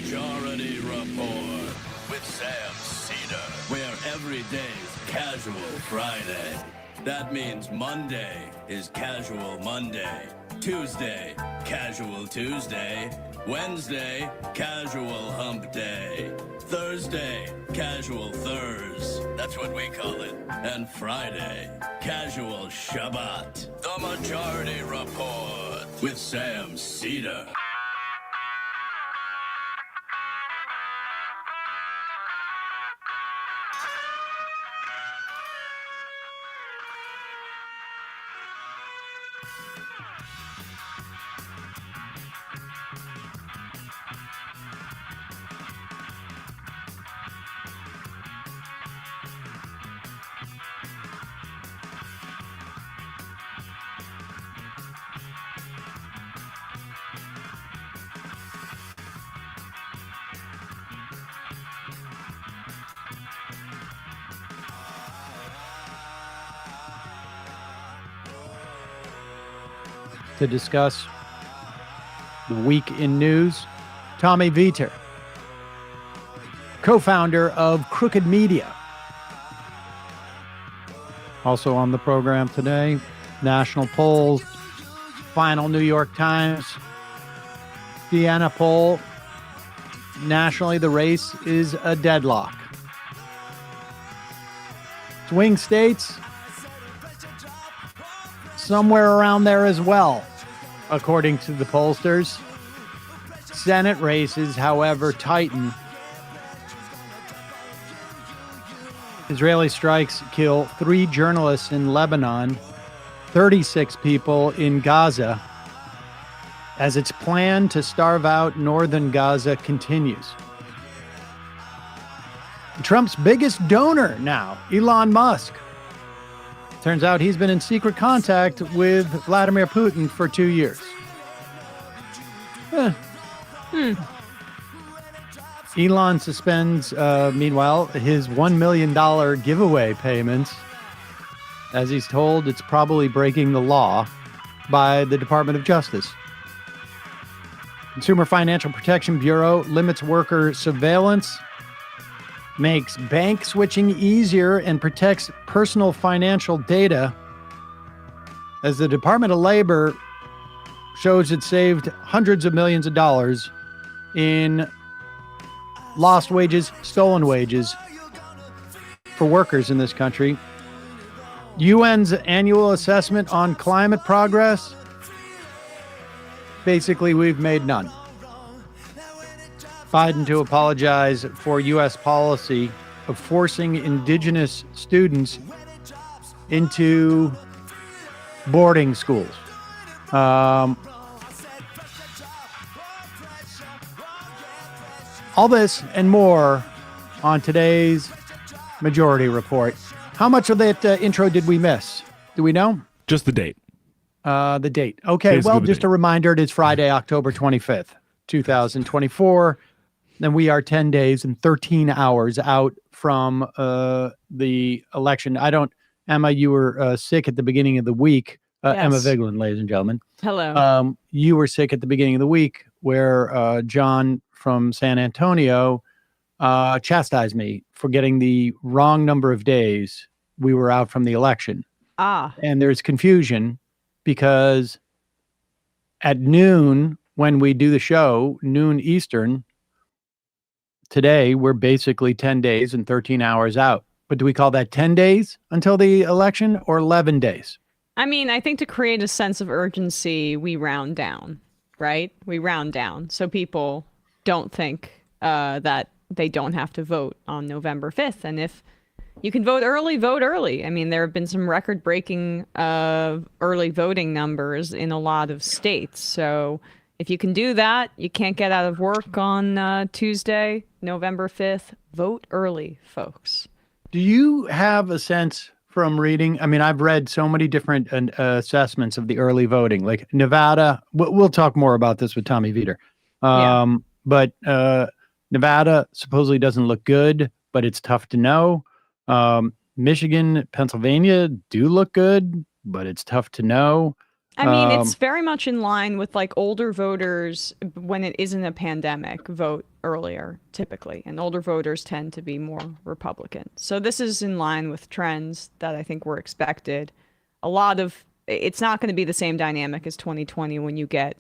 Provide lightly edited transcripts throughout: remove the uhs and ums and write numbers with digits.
Majority Report with Sam Seder, where every day's Casual Friday. That means Monday is Casual Monday, Tuesday, Casual Tuesday, Wednesday, Casual Hump Day, Thursday, Casual Thurs, that's what we call it, and Friday, Casual Shabbat. The Majority Report with Sam Seder. To discuss the week in news, Tommy Vietor, co-founder of Crooked Media. Also on the program today, national polls, final New York Times, Vienna poll. Nationally, the race is a deadlock. Swing states, somewhere around there as well, according to the pollsters. Senate races, however, tighten. Israeli strikes kill 3 journalists in Lebanon, 36 people in Gaza, as its plan to starve out northern Gaza continues. Trump's biggest donor now, Elon Musk. Turns out he's been in secret contact with Vladimir Putin for 2 years. Elon suspends, meanwhile, his $1 million giveaway payments, as he's told it's probably breaking the law by the Department of Justice. Consumer Financial Protection Bureau limits worker surveillance, makes bank switching easier, and protects personal financial data, as the Department of Labor shows it saved hundreds of millions of dollars in lost wages, stolen wages for workers in this country. UN's annual assessment on climate progress, basically we've made none. Biden to apologize for U.S. policy of forcing indigenous students into boarding schools. All this and more on today's Majority Report. How much of that intro did we miss? Do we know? Just the date. The date. Okay, Basically well, the just date. a reminder, it is Friday, October 25th, 2024. Then we are 10 days and 13 hours out from the election. Emma, you were sick at the beginning of the week. Yes. Emma Vigeland, ladies and gentlemen. Hello. You were sick at the beginning of the week, where John from San Antonio chastised me for getting the wrong number of days we were out from the election. And there's confusion because at noon, when we do the show, noon Eastern, today, we're basically 10 days and 13 hours out. But do we call that 10 days until the election or 11 days? I mean, I think to create a sense of urgency, we round down, right? We round down so people don't think that they don't have to vote on November 5th. And if you can vote early, vote early. I mean, there have been some record-breaking early voting numbers in a lot of states. So if you can do that, you can't get out of work on Tuesday, November 5th. Vote early, folks. Do you have a sense from reading? I mean, I've read so many different assessments of the early voting, like Nevada. We'll talk more about this with Tommy Vietor. But Nevada supposedly doesn't look good, but it's tough to know. Michigan, Pennsylvania do look good, but it's tough to know. I mean, it's very much in line with like older voters when it isn't a pandemic vote earlier, typically, and older voters tend to be more Republican. So this is in line with trends that I think were expected. It's not going to be the same dynamic as 2020 when you get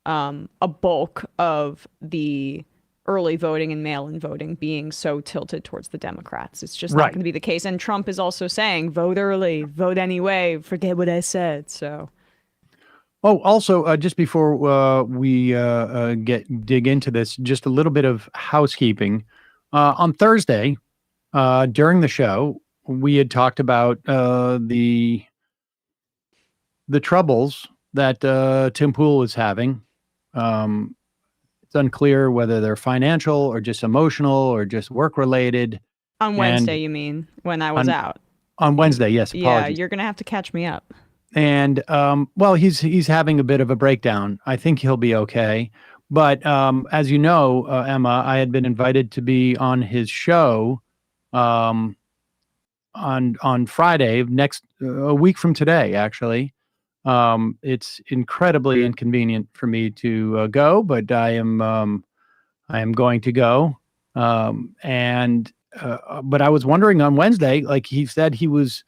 a bulk of the early voting and mail-in voting being so tilted towards the Democrats. It's just not going to be the case. And Trump is also saying, vote early, vote anyway, forget what I said. So. Oh, also, just before we dig into this, just a little bit of housekeeping. On Thursday, during the show, we had talked about the troubles that Tim Pool was having. It's unclear whether they're financial or just emotional or just work-related. On Wednesday, you mean, when I was out? On Wednesday, yes. Apologies. Yeah, you're going to have to catch me up. And, well, he's having a bit of a breakdown. I think he'll be okay. But as you know, Emma, I had been invited to be on his show on Friday, a week from today, actually. It's incredibly inconvenient for me to go, but I am going to go. But I was wondering on Wednesday, like he said he was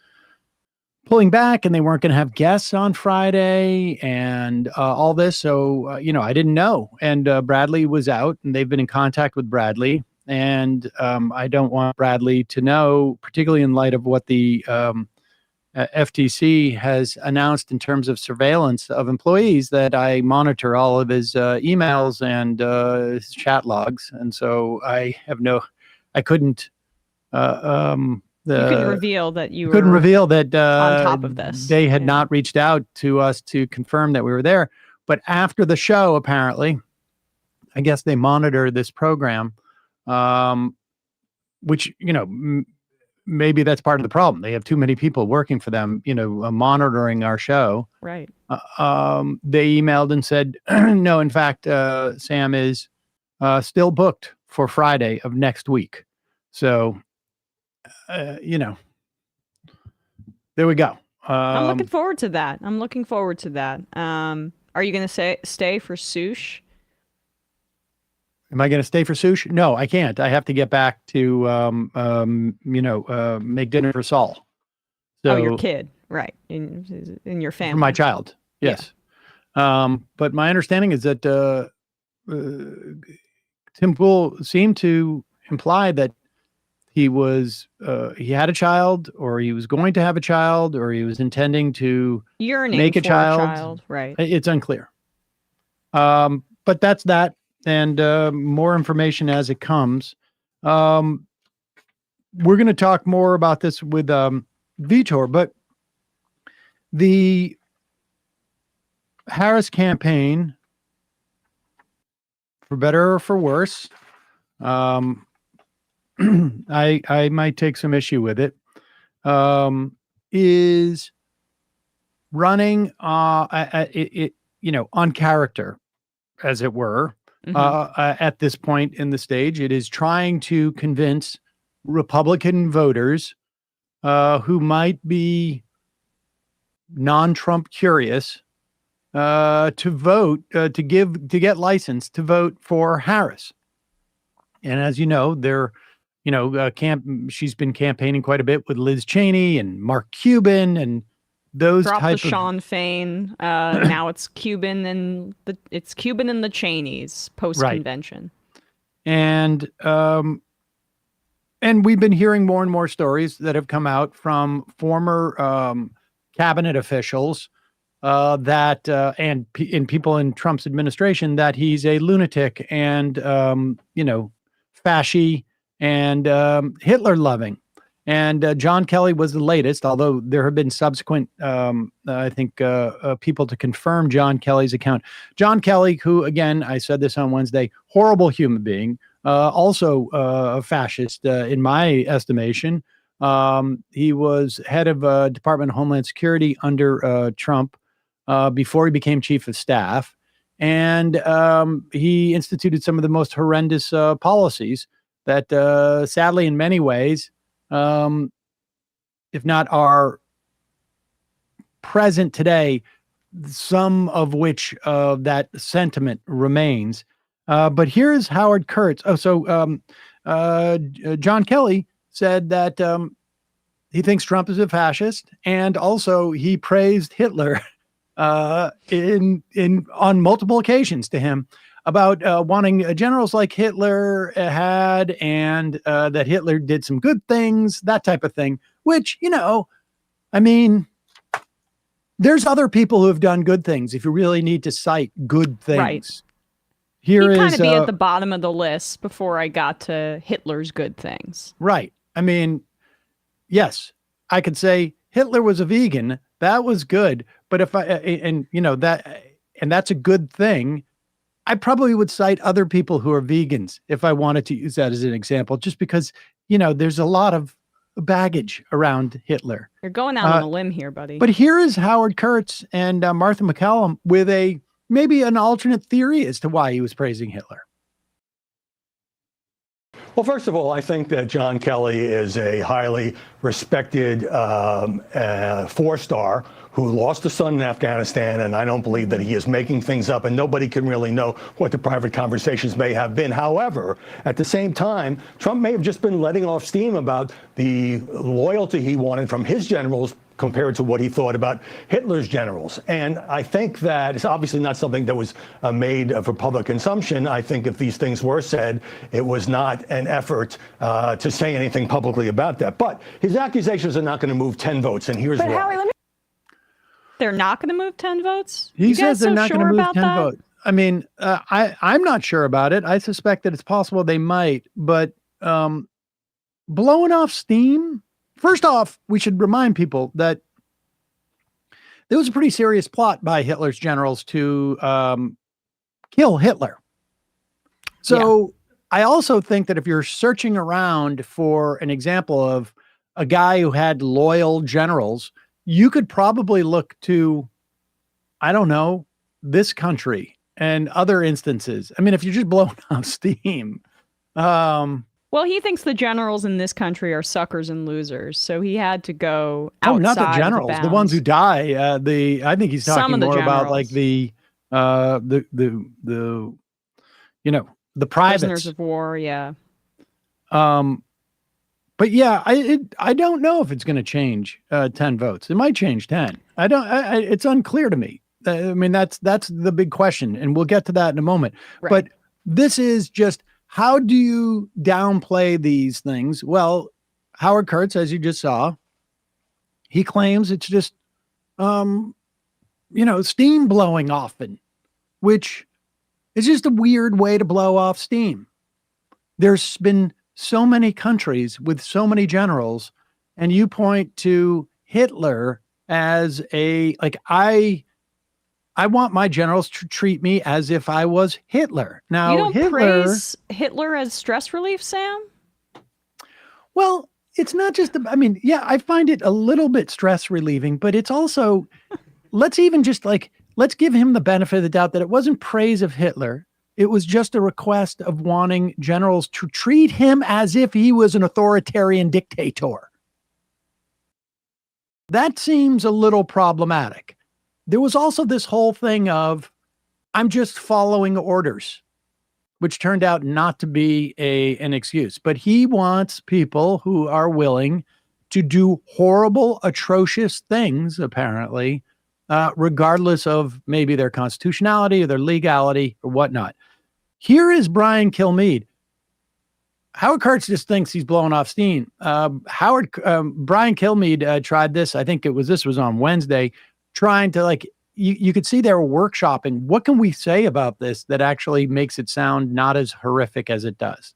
pulling back and they weren't going to have guests on Friday and all this. So, I didn't know. And Bradley was out and they've been in contact with Bradley. And I don't want Bradley to know, particularly in light of what the FTC has announced in terms of surveillance of employees, that I monitor all of his emails and his chat logs. And so I couldn't you couldn't reveal that you couldn't were reveal that on top of this. They had not reached out to us to confirm that we were there. But after the show, apparently, I guess they monitor this program, which, maybe that's part of the problem. They have too many people working for them, monitoring our show. Right. They emailed and said, no, in fact, Sam is still booked for Friday of next week. So, there we go. I'm looking forward to that. Are you going to stay for Sush? Am I going to stay for Sush? No, I can't. I have to get back to, make dinner for Saul. So, your kid, right? In your family. For my child, yes. Yeah. But my understanding is that Tim Pool seemed to imply that he had a child, or he was going to have a child, or he was intending to make a child. Right. It's unclear. But that's that. And more information as it comes. We're going to talk more about this with Vietor, but the Harris campaign, for better or for worse, I might take some issue with it, is running on character, as it were. At this point in the stage, it is trying to convince Republican voters who might be non-Trump curious to vote, to get licensed to vote for Harris. And as you know, she's been campaigning quite a bit with Liz Cheney and Mark Cuban and those Drop type the Sean Fain. Now it's Cuban and the Cheneys post-convention. Right. And we've been hearing more and more stories that have come out from former cabinet officials and people in Trump's administration that he's a lunatic and fasci and Hitler loving. And John Kelly was the latest, although there have been subsequent, I think, people to confirm John Kelly's account. John Kelly, who, again, I said this on Wednesday, horrible human being, also a fascist in my estimation. He was head of Department of Homeland Security under Trump before he became chief of staff. And he instituted some of the most horrendous policies that, sadly, in many ways, if not are present today, some of which that sentiment remains. But here's Howard Kurtz. John Kelly said that he thinks Trump is a fascist, and also he praised Hitler on multiple occasions to him about wanting generals like Hitler had, and that Hitler did some good things, that type of thing. Which, I mean, there's other people who have done good things if you really need to cite good things. Right. He'd kind of be at the bottom of the list before I got to Hitler's good things. Right. I mean, yes, I could say Hitler was a vegan. That was good. But if that's a good thing, I probably would cite other people who are vegans if I wanted to use that as an example, just because, there's a lot of baggage around Hitler. You're going out on a limb here, buddy. But here is Howard Kurtz and Martha McCallum with maybe an alternate theory as to why he was praising Hitler. Well, first of all, I think that John Kelly is a highly respected four-star who lost a son in Afghanistan, and I don't believe that he is making things up, and nobody can really know what the private conversations may have been. However, at the same time, Trump may have just been letting off steam about the loyalty he wanted from his generals compared to what he thought about Hitler's generals. And I think that it's obviously not something that was made for public consumption. I think if these things were said, it was not an effort to say anything publicly about that. But his accusations are not going to move 10 votes, and here's why. Howie, they're not going to move 10 votes? He says they're not going to move 10 votes. I mean, I'm not sure about it. I suspect that it's possible they might, but blowing off steam. First off, we should remind people that there was a pretty serious plot by Hitler's generals to kill Hitler. So I also think that if you're searching around for an example of a guy who had loyal generals, you could probably look to, I don't know, this country and other instances. I mean, if you're just blowing off steam. Well, he thinks the generals in this country are suckers and losers, so he had to go outside. Oh, not the generals, the ones who die. I think he's talking more about like the privates. Prisoners of war, yeah. But yeah, I don't know if it's going to change 10 votes. It might change 10. It's unclear to me. I mean, that's the big question, and we'll get to that in a moment. Right. But this is just, how do you downplay these things? Well, Howard Kurtz, as you just saw, he claims it's just, steam blowing often, which is just a weird way to blow off steam. There's been so many countries with so many generals, and you point to Hitler as I want my generals to treat me as if I was Hitler. Now, you don't praise Hitler as stress relief, Sam? Well, it's not just, I find it a little bit stress relieving, but it's also, let's give him the benefit of the doubt that it wasn't praise of Hitler. It was just a request of wanting generals to treat him as if he was an authoritarian dictator. That seems a little problematic. There was also this whole thing of, I'm just following orders, which turned out not to be an excuse. But he wants people who are willing to do horrible, atrocious things, apparently, regardless of maybe their constitutionality or their legality or whatnot. Here is Brian Kilmeade. Howard Kurtz just thinks he's blowing off steam. Brian Kilmeade tried this. I think this was on Wednesday, trying to you could see they were workshopping. What can we say about this that actually makes it sound not as horrific as it does?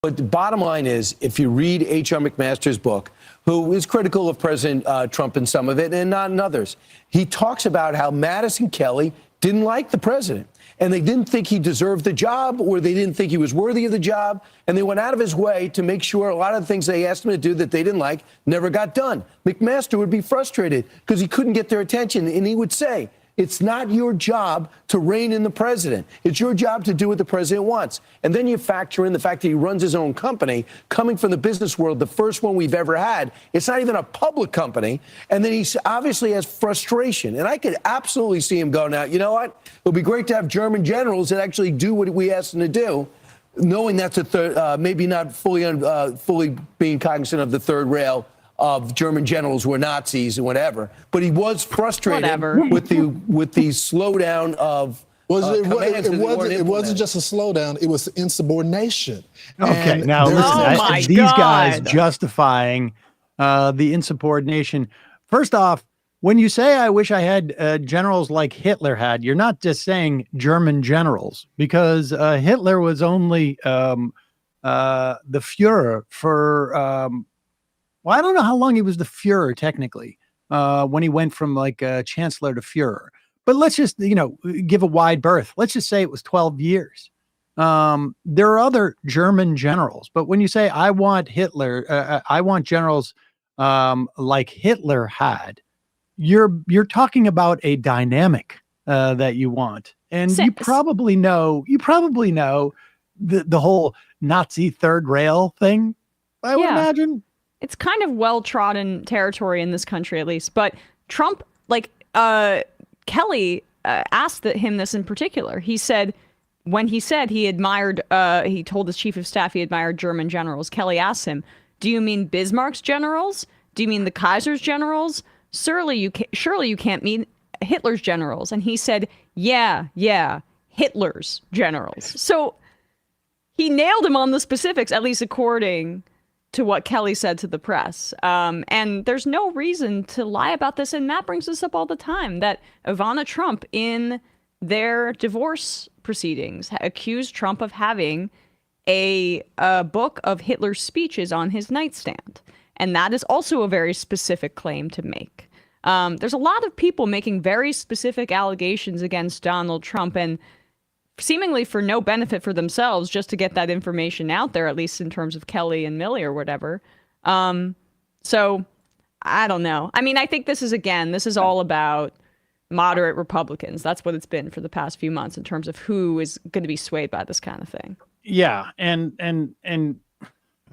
But the bottom line is, if you read H.R. McMaster's book, who is critical of President Trump in some of it and not in others, he talks about how Madison Kelly didn't like the president. And they didn't think he deserved the job, or they didn't think he was worthy of the job. And they went out of his way to make sure a lot of the things they asked him to do that they didn't like never got done. McMaster would be frustrated because he couldn't get their attention. And he would say, It's not your job to rein in the president. It's your job to do what the president wants. And then you factor in the fact that he runs his own company, coming from the business world, the first one we've ever had. It's not even a public company. And then he obviously has frustration. And I could absolutely see him going out, you know what? It'll be great to have German generals that actually do what we asked them to do, knowing that's a third, maybe not fully being cognizant of the third rail of German generals who were Nazis and whatever, but he was frustrated with the slowdown of. It wasn't just a slowdown; it was insubordination. Okay, now listen, these guys justifying the insubordination. First off, when you say "I wish I had generals like Hitler had," you're not just saying German generals, because Hitler was only the Führer for. Well, I don't know how long he was the Führer technically, when he went from like Chancellor to Führer. But let's just, give a wide berth. Let's just say it was 12 years. There are other German generals, but when you say I want Hitler, I want generals like Hitler had, you're talking about a dynamic that you want, and you probably know the whole Nazi third rail thing. I would imagine. It's kind of well-trodden territory in this country, at least. But Trump, Kelly asked him this in particular. He said, when he said he admired, he told his chief of staff he admired German generals. Kelly asked him, "Do you mean Bismarck's generals? Do you mean the Kaiser's generals? Surely you can't mean Hitler's generals." And he said, "Yeah, Hitler's generals." So he nailed him on the specifics, at least according to what Kelly said to the press. And there's no reason to lie about this. And Matt brings this up all the time, that Ivana Trump, in their divorce proceedings, accused Trump of having a book of Hitler's speeches on his nightstand. And that is also a very specific claim to make. There's a lot of people making very specific allegations against Donald Trump, and seemingly for no benefit for themselves, just to get that information out there, at least in terms of Kelly and Milley or whatever. So I don't know. I mean, I think this is all about moderate Republicans. That's what it's been for the past few months in terms of who is going to be swayed by this kind of thing. Yeah. And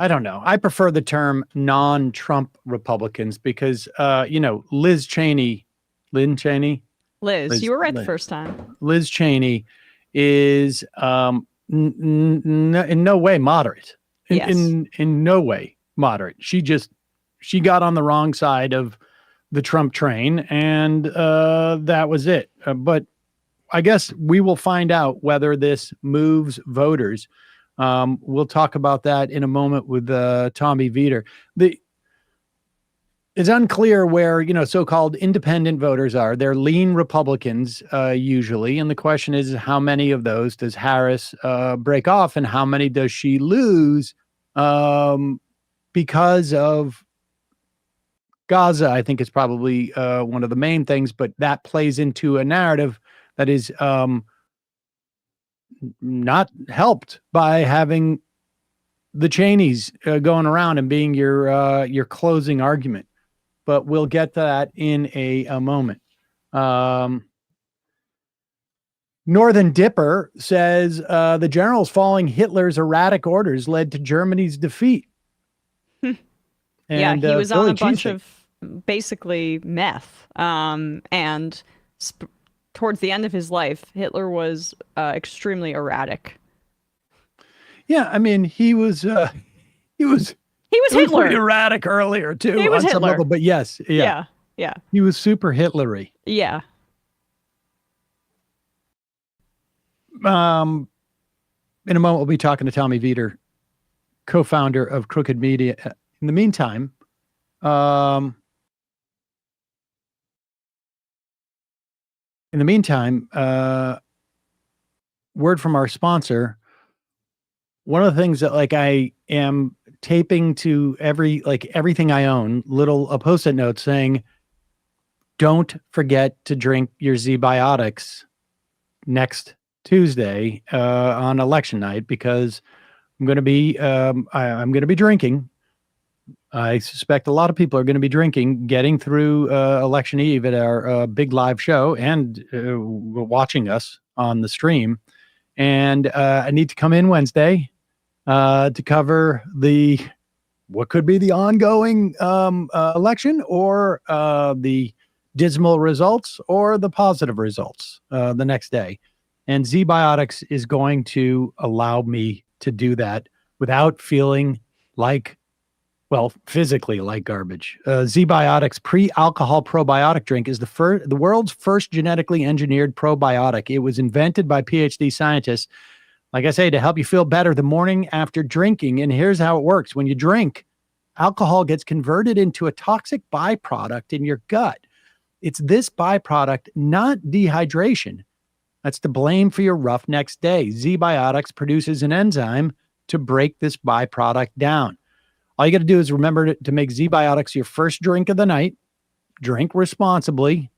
I don't know. I prefer the term non-Trump Republicans because, Liz Cheney, you were right the first time. Liz Cheney is in no way moderate. In no way moderate. She got on the wrong side of the Trump train, and that was it. But I guess we will find out whether this moves voters. We'll talk about that in a moment with Tommy Vietor. It's unclear where, so-called independent voters are. They're lean Republicans, usually. And the question is, how many of those does Harris break off, and how many does she lose because of Gaza? I think is probably one of the main things, but that plays into a narrative that is not helped by having the Cheneys going around and being your closing argument. But we'll get to that in a moment. Northern Dipper says the generals following Hitler's erratic orders led to Germany's defeat. And, he was on a bunch of basically meth. And towards the end of his life, Hitler was extremely erratic. Yeah, I mean, he was Hitler. Pretty erratic earlier too. He was on Hitler. Some level, but yes, yeah. He was super Hitlery. Yeah. In a moment, we'll be talking to Tommy Vietor, co-founder of Crooked Media. In the meantime, word from our sponsor. One of the things that I am taping to everything I own, a post-it note saying, don't forget to drink your Z-Biotics next Tuesday on election night, because I'm going to be drinking. I suspect a lot of people are going to be drinking, getting through election eve at our big live show and watching us on the stream. And I need to come in Wednesday to cover what could be the ongoing election, or the dismal results, or the positive results the next day. And Z-Biotics is going to allow me to do that without feeling like, physically like garbage. Z-Biotics pre-alcohol probiotic drink is the world's first genetically engineered probiotic. It was invented by PhD scientists, like I say, to help you feel better the morning after drinking. And here's how it works. When you drink, alcohol gets converted into a toxic byproduct in your gut. It's this byproduct, not dehydration, that's to blame for your rough next day. Z-Biotics produces an enzyme to break this byproduct down. All you got to do is remember to make Z-Biotics your first drink of the night. Drink responsibly,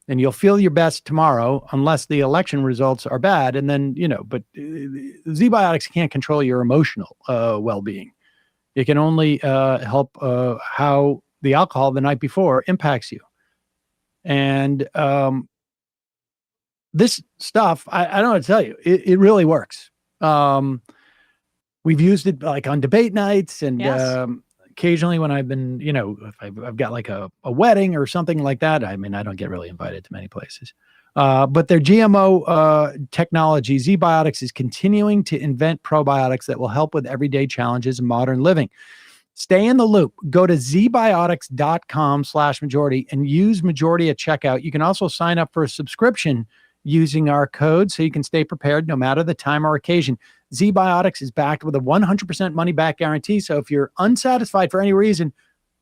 and you'll feel your best tomorrow, unless the election results are bad. And then, but Z-Biotics can't control your emotional well-being. It can only help how the alcohol the night before impacts you. And this stuff, I don't know what to tell you. It really works. We've used it like on debate nights, and occasionally when I've been, if I've got like a wedding or something like that. I mean, I don't get really invited to many places. But their GMO technology, Z-Biotics, is continuing to invent probiotics that will help with everyday challenges in modern living. Stay in the loop. Go to zbiotics.com/majority and use majority at checkout. You can also sign up for a subscription using our code so you can stay prepared no matter the time or occasion. Z-Biotics is backed with a 100% money-back guarantee. So if you're unsatisfied for any reason,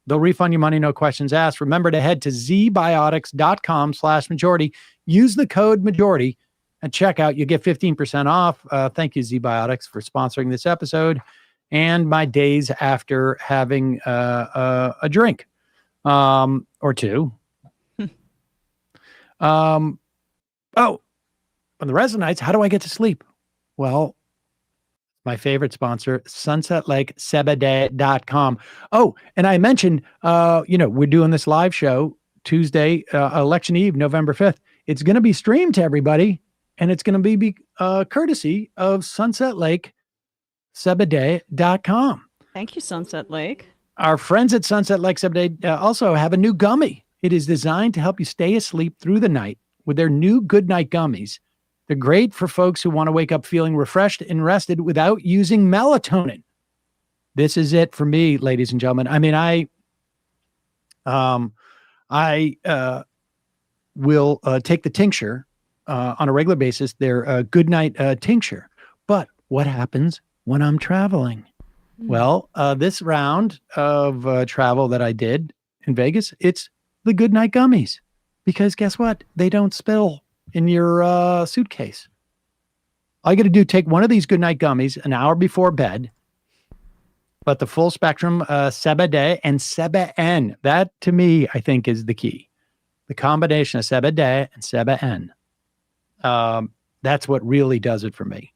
they'll refund your money, no questions asked. Remember to head to zbiotics.com/majority. Use the code majority at checkout. You get 15% off. Thank you, Z-Biotics, for sponsoring this episode and my days after having a drink or two. On the rest of the nights, how do I get to sleep? Well, my favorite sponsor, sunsetlakesebede.com. Oh, and I mentioned, we're doing this live show Tuesday, election eve, November 5th. It's going to be streamed to everybody, and it's going to be courtesy of sunsetlakesebede.com. Thank you, Sunset Lake. Our friends at Sunset Lake Sebede also have a new gummy. It is designed to help you stay asleep through the night with their new Good Night Gummies. They're great for folks who want to wake up feeling refreshed and rested without using melatonin. This is it for me, ladies and gentlemen. I mean, I will take the tincture on a regular basis. They're Good Night tincture. But what happens when I'm traveling? Well, this round of travel that I did in Vegas, it's the Good Night Gummies. Because guess what? They don't spill in your suitcase. All you got to do, take one of these Good Night Gummies an hour before bed. But the full spectrum Sebede and Sebe-N, that to me, I think, is the key. The combination of Sebede and Sebe-N. That's what really does it for me.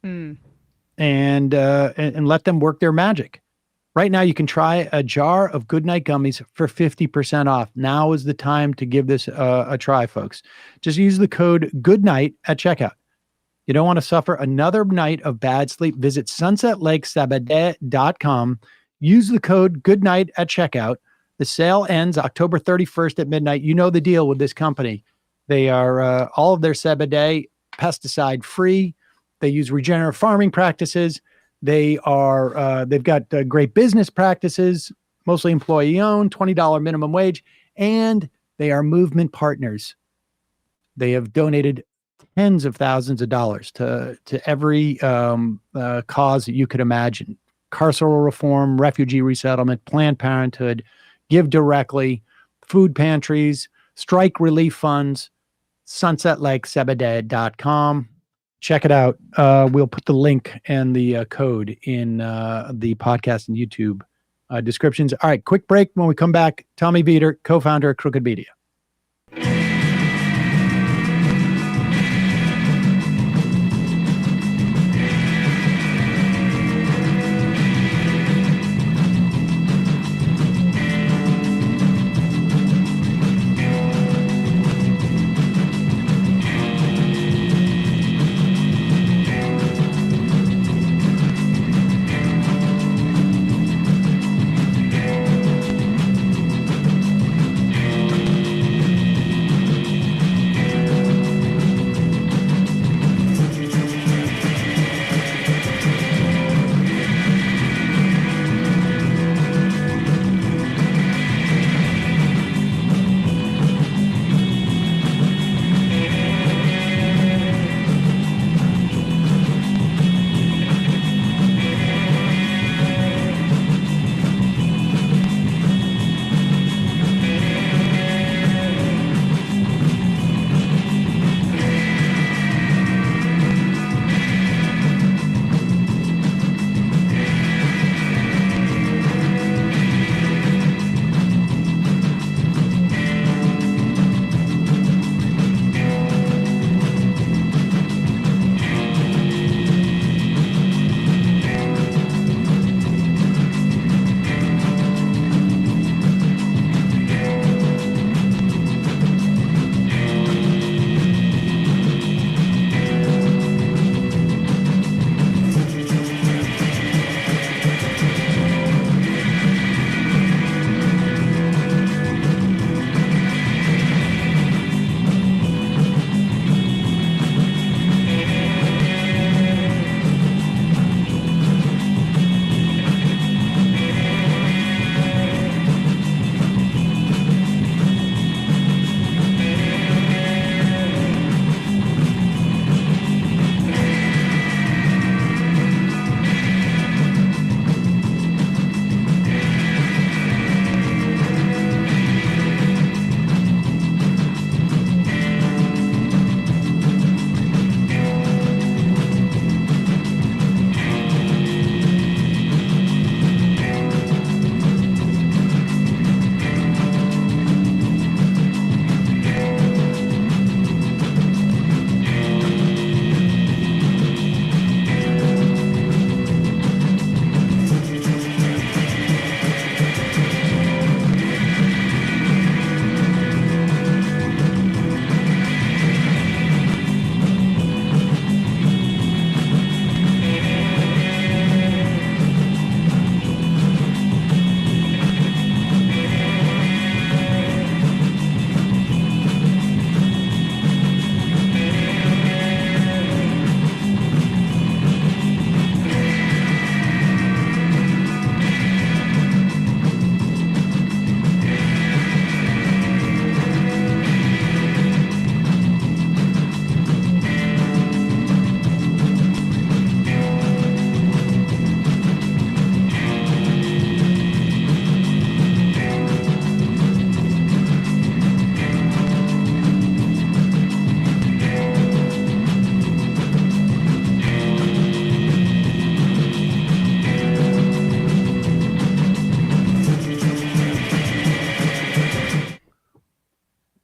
And let them work their magic. Right now, you can try a jar of Good Night Gummies for 50% off. Now is the time to give this a try, folks. Just use the code GOODNIGHT at checkout. You don't want to suffer another night of bad sleep. Visit sunsetlakesebede.com. Use the code GOODNIGHT at checkout. The sale ends October 31st at midnight. You know the deal with this company. They are all of their Sebede pesticide free. They use regenerative farming practices. They are, they've got great business practices, mostly employee owned, $20 minimum wage, and they are movement partners. They have donated tens of thousands of dollars to every cause that you could imagine. Carceral reform, refugee resettlement, Planned Parenthood, Give Directly, food pantries, strike relief funds, sunsetlakesebede.com. Check it out. We'll put the link and the code in the podcast and YouTube descriptions. All right, quick break. When we come back, Tommy Vietor, co-founder of Crooked Media.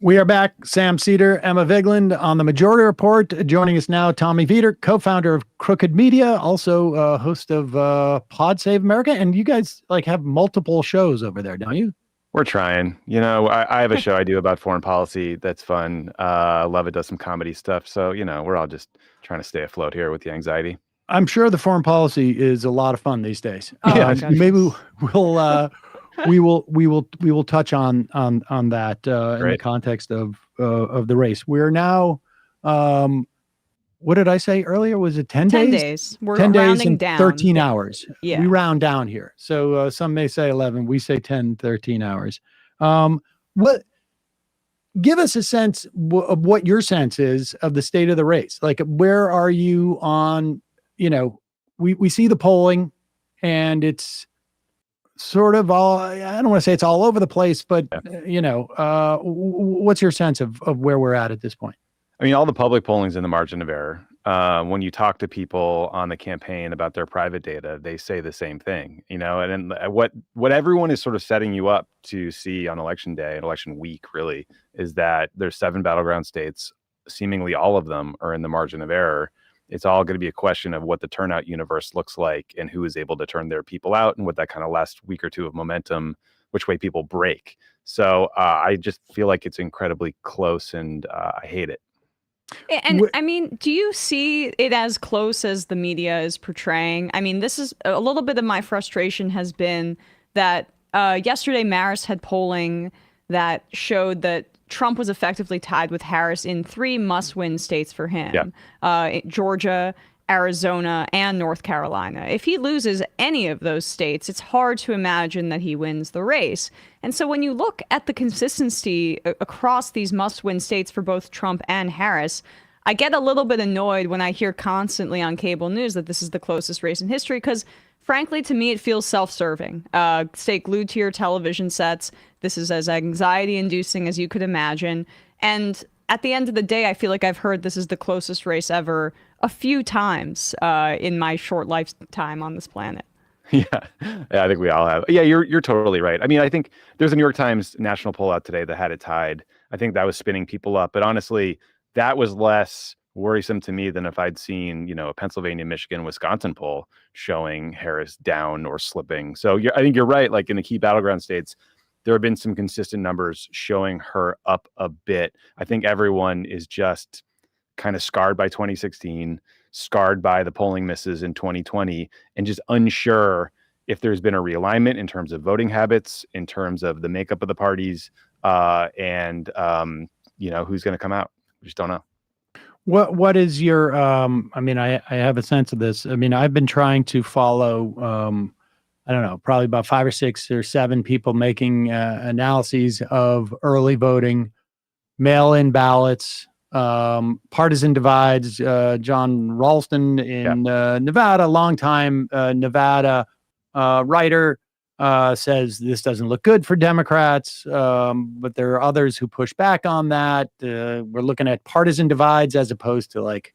We are back. Sam Seder, Emma Vigland on the Majority Report. Joining us now, Tommy Vietor, co-founder of Crooked Media, also host of Pod Save America. And you guys have multiple shows over there, don't you? We're trying. I have a show I do about foreign policy that's fun. Love it does some comedy stuff. So, we're all just trying to stay afloat here with the anxiety. I'm sure the foreign policy is a lot of fun these days. Maybe we will touch on that in the context of the race. We're now, what did I say earlier? Was it 10 days? 10 days. We're 10 days rounding and down. 13 hours. Yeah. We round down here. So some may say 11. We say 10, 13 hours. Give us a sense of what your sense is of the state of the race. Where are you on, we see the polling and it's sort of all, I don't want to say it's all over the place, but what's your sense of where we're at this point? I mean, all the public polling's in the margin of error. When you talk to people on the campaign about their private data, they say the same thing, and what everyone is sort of setting you up to see on election day and election week really is that there's 7 battleground states, seemingly all of them are in the margin of error. It's all going to be a question of what the turnout universe looks like and who is able to turn their people out and what that kind of last week or two of momentum, which way people break. So I just feel like it's incredibly close and I hate it. And I mean, do you see it as close as the media is portraying? I mean, this is a little bit of my frustration has been that yesterday Marist had polling that showed that Trump was effectively tied with Harris in 3 must-win states for him. Georgia, Arizona, and North Carolina. If he loses any of those states, it's hard to imagine that he wins the race. And so when you look at the consistency across these must-win states for both Trump and Harris, I get a little bit annoyed when I hear constantly on cable news that this is the closest race in history, because frankly, to me, it feels self-serving. Stay glued to your television sets. This is as anxiety-inducing as you could imagine. And at the end of the day, I feel like I've heard this is the closest race ever a few times in my short lifetime on this planet. Yeah, I think we all have. Yeah, you're totally right. I mean, I think there's a New York Times national poll out today that had it tied. I think that was spinning people up. But honestly, that was less worrisome to me than if I'd seen, a Pennsylvania, Michigan, Wisconsin poll showing Harris down or slipping. So I think you're right. Like in the key battleground states, there have been some consistent numbers showing her up a bit. I think everyone is just kind of scarred by 2016, scarred by the polling misses in 2020, and just unsure if there's been a realignment in terms of voting habits, in terms of the makeup of the parties, and who's going to come out. We just don't know. What is your, I mean, I have a sense of this. I mean, I've been trying to follow, I don't know, probably about 5 or 6 or 7 people making analyses of early voting, mail-in ballots, partisan divides. John Ralston in Nevada, longtime Nevada writer, says this doesn't look good for Democrats, but there are others who push back on that. We're looking at partisan divides as opposed to like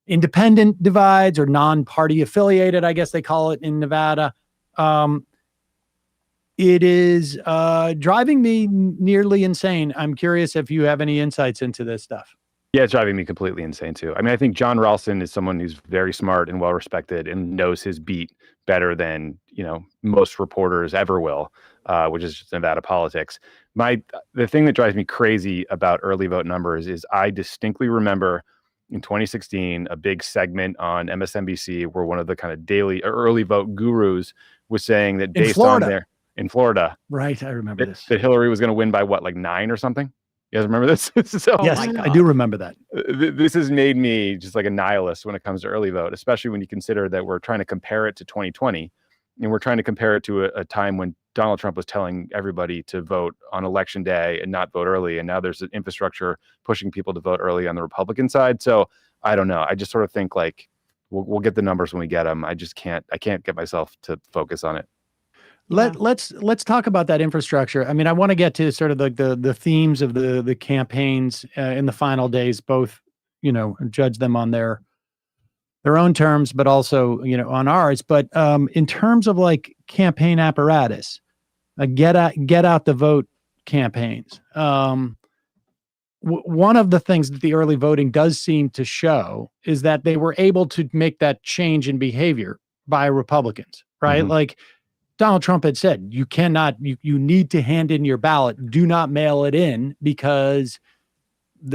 independent divides or non-party affiliated, I guess they call it in Nevada. It is driving me nearly insane. I'm curious if you have any insights into this stuff. Yeah, it's driving me completely insane too. I mean, I think John Ralston is someone who's very smart and well-respected and knows his beat better than, most reporters ever will, which is just Nevada politics. The thing that drives me crazy about early vote numbers is I distinctly remember in 2016, a big segment on MSNBC where one of the kind of daily early vote gurus was saying that based on in Florida. Right. I remember this. That Hillary was going to win by what, like 9 or something? You guys remember this? So, yes, I do remember that. This has made me just like a nihilist when it comes to early vote, especially when you consider that we're trying to compare it to 2020 and we're trying to compare it to a time when Donald Trump was telling everybody to vote on election day and not vote early. And now there's an infrastructure pushing people to vote early on the Republican side. So I don't know. I just sort of think like we'll get the numbers when we get them. I can't get myself to focus on it. Let's talk about that infrastructure. I mean, I want to get to sort of the themes of the campaigns in the final days, both, judge them on their own terms, but also, on ours. But in terms of like campaign apparatus, get out the vote campaigns, one of the things that the early voting does seem to show is that they were able to make that change in behavior by Republicans, right? Like Donald Trump had said, you cannot, you need to hand in your ballot. Do not mail it in because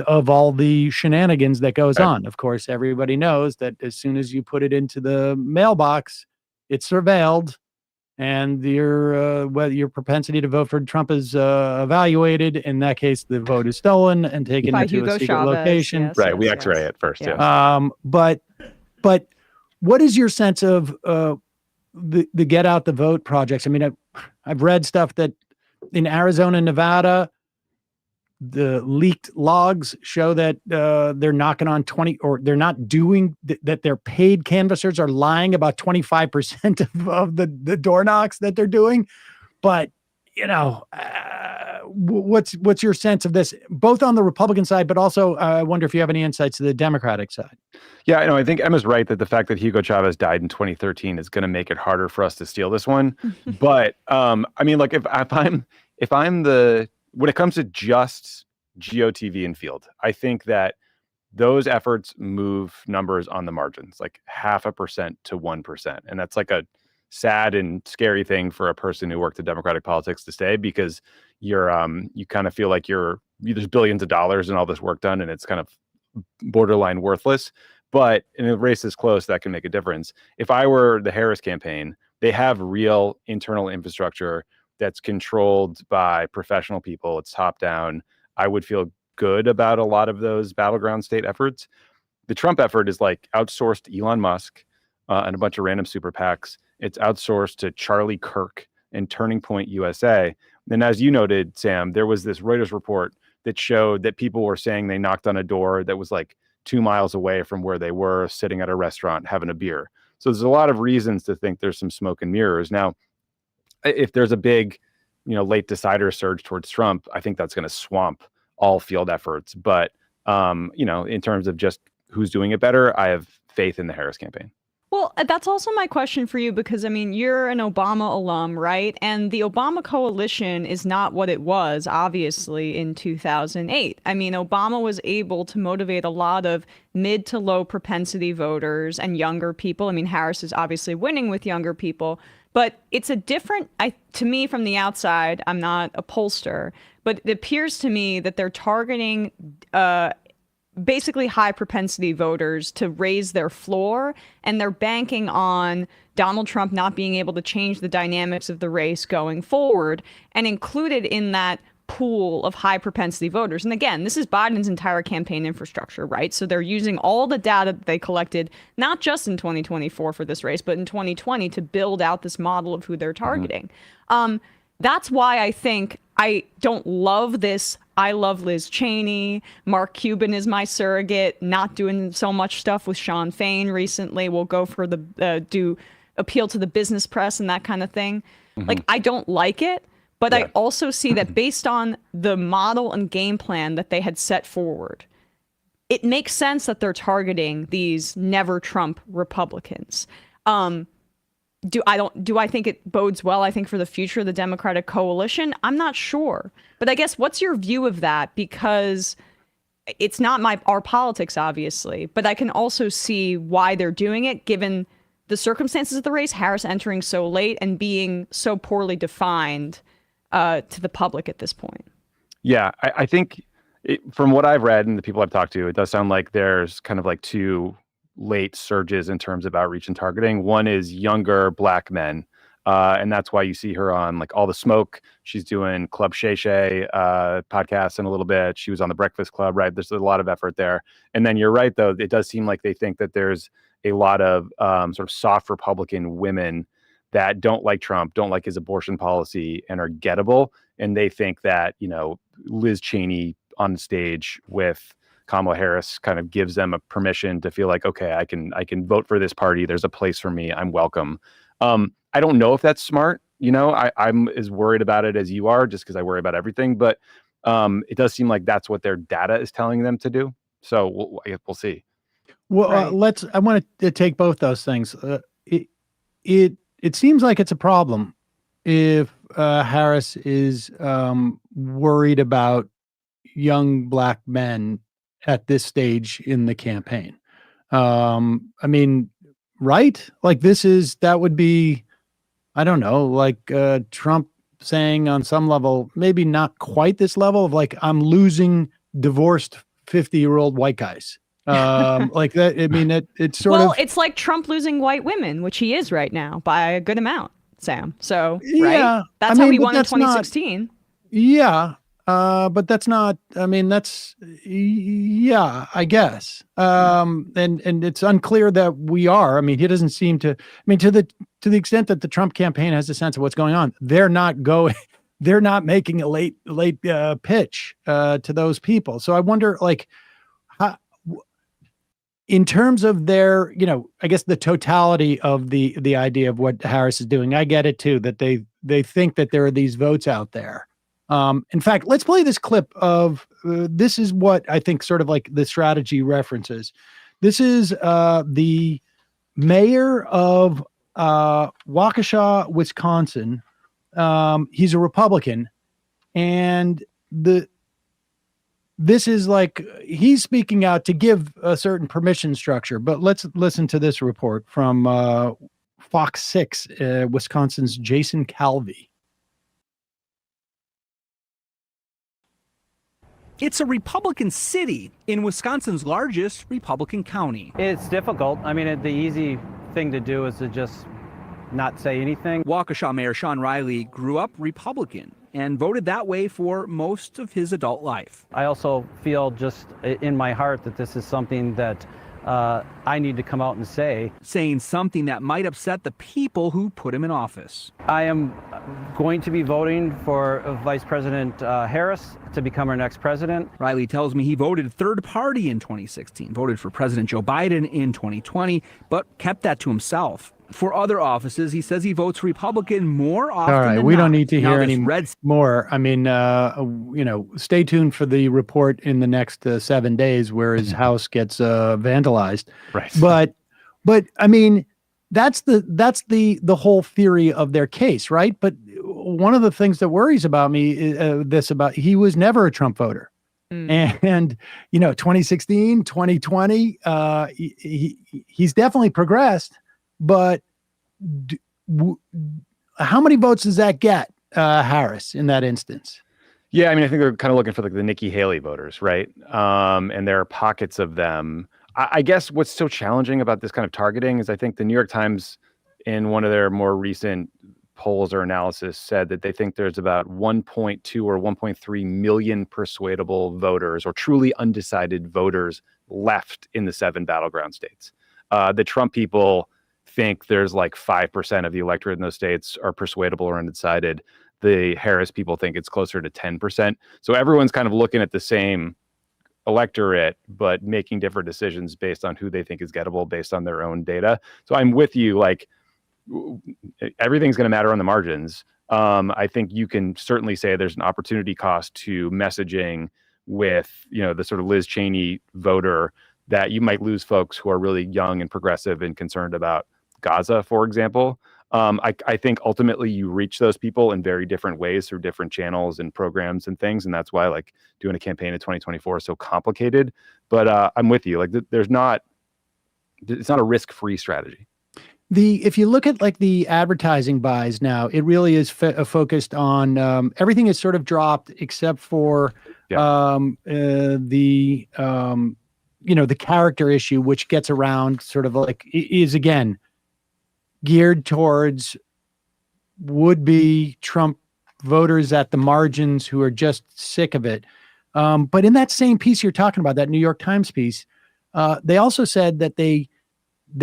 of all the shenanigans that goes on. Of course, everybody knows that as soon as you put it into the mailbox, it's surveilled, and your propensity to vote for Trump is evaluated. In that case, the vote is stolen and taken By into Hugo a secret Chavez, location. yes, Right. We yes, X-ray yes. it first. Yeah. Yeah. But what is your sense of the Get Out the Vote projects? I mean, I've read stuff that in Arizona, Nevada, the leaked logs show that they're knocking on 20, or they're not doing that. Their paid canvassers are lying about 25% of the door knocks that they're doing. But what's your sense of this, both on the Republican side, but also I wonder if you have any insights to the Democratic side. Yeah, I know. I think Emma's right that the fact that Hugo Chavez died in 2013 is going to make it harder for us to steal this one. But I mean, like if I'm when it comes to just GOTV and field, I think that those efforts move numbers on the margins, like 0.5% to 1%, and that's like a sad and scary thing for a person who worked in Democratic politics to say, because you kind of feel like there's billions of dollars and all this work done, and it's kind of borderline worthless. But in a race this close, that can make a difference. If I were the Harris campaign, they have real internal infrastructure that's controlled by professional people. It's top down. I would feel good about a lot of those battleground state efforts. The Trump effort is like outsourced to Elon Musk and a bunch of random super PACs. It's outsourced to Charlie Kirk and Turning Point USA. And as you noted, Sam, there was this Reuters report that showed that people were saying they knocked on a door that was like 2 miles away from where they were, sitting at a restaurant having a beer. So there's a lot of reasons to think there's some smoke and mirrors. Now, if there's a big, late decider surge towards Trump, I think that's going to swamp all field efforts. But, in terms of just who's doing it better, I have faith in the Harris campaign. Well, that's also my question for you, because, I mean, you're an Obama alum, right? And the Obama coalition is not what it was, obviously, in 2008. I mean, Obama was able to motivate a lot of mid to low propensity voters and younger people. I mean, Harris is obviously winning with younger people, but it's a different, to me, from the outside, I'm not a pollster, but it appears to me that they're targeting basically high propensity voters to raise their floor, and they're banking on Donald Trump not being able to change the dynamics of the race going forward, and included in that pool of high propensity voters. And again, this is Biden's entire campaign infrastructure, right? So they're using all the data that they collected, not just in 2024 for this race, but in 2020 to build out this model of who they're targeting. That's why I think I don't love this. I love Liz Cheney. Mark Cuban is my surrogate, not doing so much stuff with Sean Fain recently. We'll go for do appeal to the business press and that kind of thing. Like, I don't like it, but I also see that based on the model and game plan that they had set forward, it makes sense that they're targeting these never Trump Republicans. Do I think it bodes well, I think, for the future of the Democratic coalition? I'm not sure. But I guess, what's your view of that? Because it's not our politics, obviously, but I can also see why they're doing it, given the circumstances of the race, Harris entering so late and being so poorly defined to the public at this point. Yeah, I think from what I've read and the people I've talked to, it does sound like there's kind of like two late surges in terms of outreach and targeting. One is younger Black men, and that's why you see her on like All the Smoke. She's doing Club Shay Shay podcast in a little bit. She was on the Breakfast Club, right? There's a lot of effort there. And then you're right, though, it does seem like they think that there's a lot of sort of soft Republican women that don't like Trump, don't like his abortion policy, and are gettable. And they think that, Liz Cheney on stage with Kamala Harris kind of gives them a permission to feel like, okay, I can vote for this party. There's a place for me. I'm welcome. I don't know if that's smart. I'm as worried about it as you are, just because I worry about everything. But it does seem like that's what their data is telling them to do. So we'll see. Well, right. I want to take both those things. It seems like it's a problem if Harris is worried about young black men at this stage in the campaign. I mean, right? Like that would be, I don't know, like Trump saying on some level, maybe not quite this level of like, I'm losing divorced 50-year-old white guys. Like that. I mean, it's sort of. Well, it's like Trump losing white women, which he is right now by a good amount, Sam. So, Yeah, right? That's how he won in 2016. Yeah. But that's not, I mean, yeah, I guess. And it's unclear that we are. I mean, he doesn't seem to, I mean, to the extent that the Trump campaign has a sense of what's going on, they're not making a late pitch to those people. So I wonder, like, how, in terms of their, I guess the totality of the idea of what Harris is doing, I get it too, that they think that there are these votes out there. In fact, let's play this clip of, this is what I think sort of like the strategy references. This is the mayor of Waukesha, Wisconsin. He's a Republican, and this is like, he's speaking out to give a certain permission structure. But let's listen to this report from Fox 6, Wisconsin's Jason Calvi. It's a Republican city in Wisconsin's largest Republican county. It's difficult. I mean, the easy thing to do is to just not say anything. Waukesha Mayor Sean Riley grew up Republican and voted that way for most of his adult life. I also feel just in my heart that this is something that I need to come out and say. Saying something that might upset the people who put him in office. I am going to be voting for Vice President Harris to become our next president. Riley tells me he voted third party in 2016, voted for President Joe Biden in 2020, but kept that to himself. For other offices, he says he votes Republican more often. All right, than we not. don't need to hear any red more. I mean, stay tuned for the report in the next 7 days where his house gets vandalized. Right. But I mean, that's the whole theory of their case, right? But one of the things that worries about me is he was never a Trump voter. And 2016, 2020, he's definitely progressed. But how many votes does that get, Harris, in that instance? Yeah, I mean, I think they're kind of looking for like the Nikki Haley voters, right? And there are pockets of them. I guess what's so challenging about this kind of targeting is I think the New York Times, in one of their more recent polls or analysis, said that they think there's about 1.2 or 1.3 million persuadable voters or truly undecided voters left in the 7 battleground states. The Trump people think there's like 5% of the electorate in those states are persuadable or undecided. The Harris people think it's closer to 10%. So everyone's kind of looking at the same electorate, but making different decisions based on who they think is gettable based on their own data. So I'm with you, like everything's going to matter on the margins. I think you can certainly say there's an opportunity cost to messaging with, the sort of Liz Cheney voter, that you might lose folks who are really young and progressive and concerned about Gaza, for example. I think ultimately you reach those people in very different ways through different channels and programs and things. And that's why like doing a campaign in 2024 is so complicated. But I'm with you. Like it's not a risk-free strategy. If you look at like the advertising buys now, it really is focused on everything is sort of dropped except for the character issue, which gets around sort of like is again geared towards would-be Trump voters at the margins who are just sick of it. But in that same piece you're talking about, that New York Times piece, they also said that they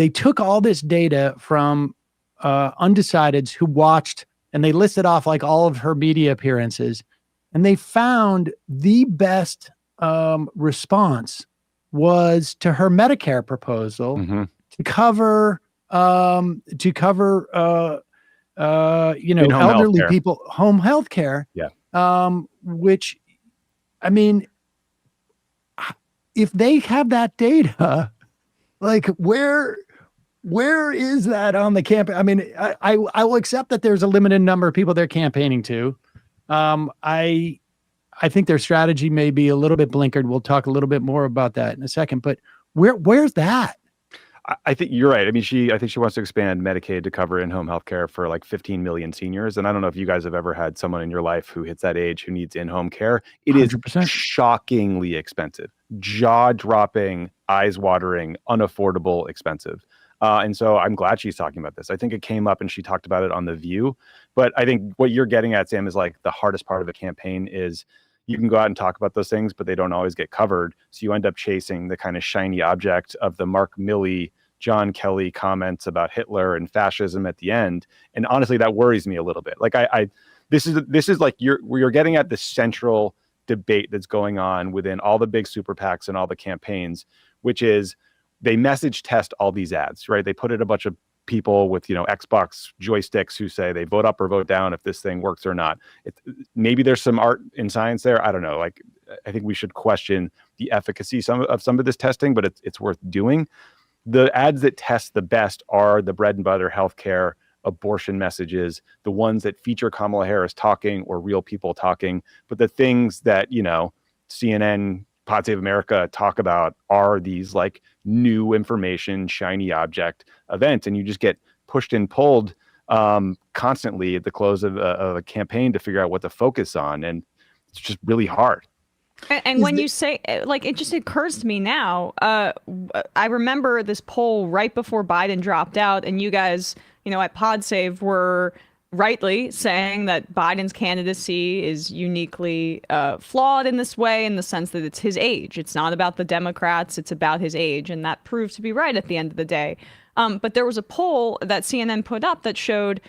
took all this data from undecideds who watched, and they listed off like all of her media appearances, and they found the best response was to her Medicare proposal to cover elderly people, home health care. Yeah. Which, I mean, if they have that data, like where is that on the campaign? I mean, I will accept that there's a limited number of people they're campaigning to. I think their strategy may be a little bit blinkered. We'll talk a little bit more about that in a second. But where's that? I think you're right. I mean, I think she wants to expand Medicaid to cover in-home healthcare for like 15 million seniors. And I don't know if you guys have ever had someone in your life who hits that age who needs in-home care. It 100%. is shockingly expensive, jaw-dropping, eyes-watering, unaffordable expensive. And so I'm glad she's talking about this. I think it came up and she talked about it on The View. But I think what you're getting at, Sam, is like the hardest part of a campaign is you can go out and talk about those things, but they don't always get covered. So you end up chasing the kind of shiny object of the Mark Milley, John Kelly comments about Hitler and fascism at the end. And honestly, that worries me a little bit. Like this is like you're getting at the central debate that's going on within all the big super PACs and all the campaigns, which is they message test all these ads, right? They put in a bunch of people with, Xbox joysticks who say they vote up or vote down if this thing works or not. Maybe there's some art and science there. I don't know. Like, I think we should question the efficacy of some of this testing, but it's worth doing. The ads that test the best are the bread and butter healthcare, abortion messages, the ones that feature Kamala Harris talking or real people talking. But the things that, CNN, Pod Save America talk about are these like new information, shiny object events. And you just get pushed and pulled constantly at the close of a campaign to figure out what to focus on. And it's just really hard. And when you say, like, it just occurs to me now, I remember this poll right before Biden dropped out, and you guys, at PodSave were rightly saying that Biden's candidacy is uniquely flawed in this way, in the sense that it's his age. It's not about the Democrats, it's about his age. And that proved to be right at the end of the day. But there was a poll that CNN put up that showed,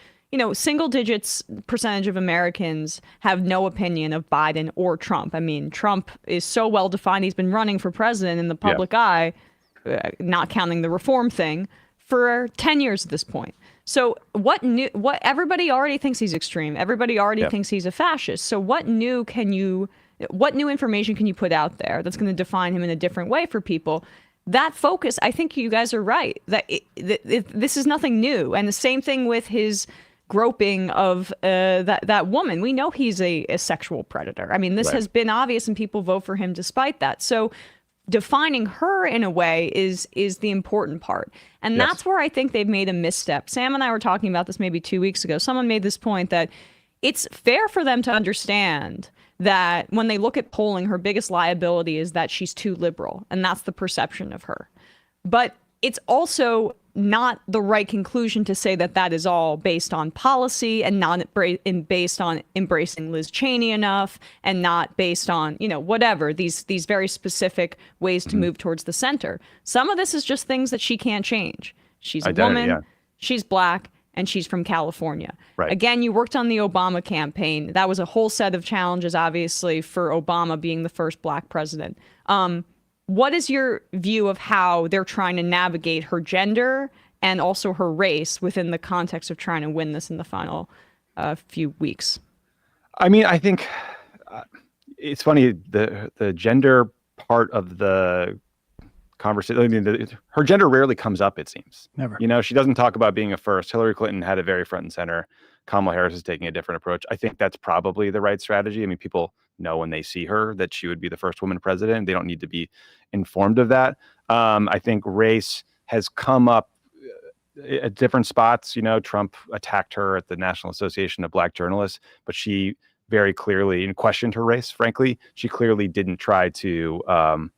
single digits percentage of Americans have no opinion of Biden or Trump. I mean, Trump is so well defined. He's been running for president in the public eye, not counting the reform thing, for 10 years at this point. So what everybody already thinks he's extreme. Everybody already thinks he's a fascist. So what new information can you put out there that's going to define him in a different way for people? That focus, I think you guys are right. That this is nothing new. And the same thing with his groping of that woman. We know he's a sexual predator. I mean, this has been obvious, and people vote for him despite that. So defining her in a way is the important part. And that's where I think they've made a misstep. Sam and I were talking about this maybe 2 weeks ago. Someone made this point that it's fair for them to understand that when they look at polling, her biggest liability is that she's too liberal, and that's the perception of her. But it's also not the right conclusion to say that that is all based on policy and not based on embracing Liz Cheney enough, and not based on, whatever, these very specific ways to move towards the center. Some of this is just things that she can't change. She's a woman, she's black, and she's from California. Right. Again, you worked on the Obama campaign. That was a whole set of challenges, obviously, for Obama being the first black president. What is your view of how they're trying to navigate her gender and also her race within the context of trying to win this in the final few weeks? I mean, I think it's funny, the gender part of the conversation. I mean, her gender rarely comes up, it seems. Never. She doesn't talk about being a first. Hillary Clinton had it very front and center. Kamala Harris is taking a different approach. I think that's probably the right strategy. I mean, people know when they see her that she would be the first woman president. They don't need to be informed of that. I think race has come up at different spots. Trump attacked her at the National Association of Black Journalists, but she very clearly questioned her race, frankly. She clearly didn't try to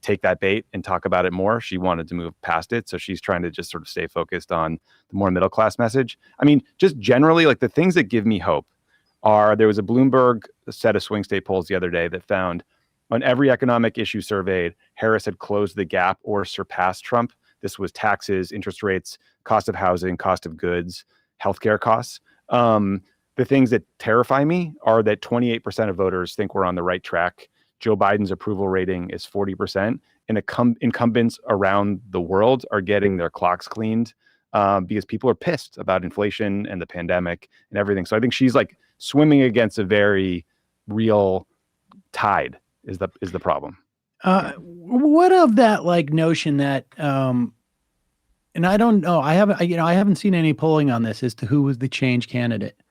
take that bait and talk about it more. She wanted to move past it. So she's trying to just sort of stay focused on the more middle class message. I mean, just generally, like, the things that give me hope are, there was a Bloomberg set of swing state polls the other day that found on every economic issue surveyed, Harris had closed the gap or surpassed Trump. This was taxes, interest rates, cost of housing, cost of goods, healthcare costs. The things that terrify me are that 28% of voters think we're on the right track. Joe Biden's approval rating is 40%, and incumbents around the world are getting their clocks cleaned because people are pissed about inflation and the pandemic and everything. So I think she's like swimming against a very real tide is the problem. What of that notion that, and I don't know, I haven't seen any polling on this as to who was the change candidate,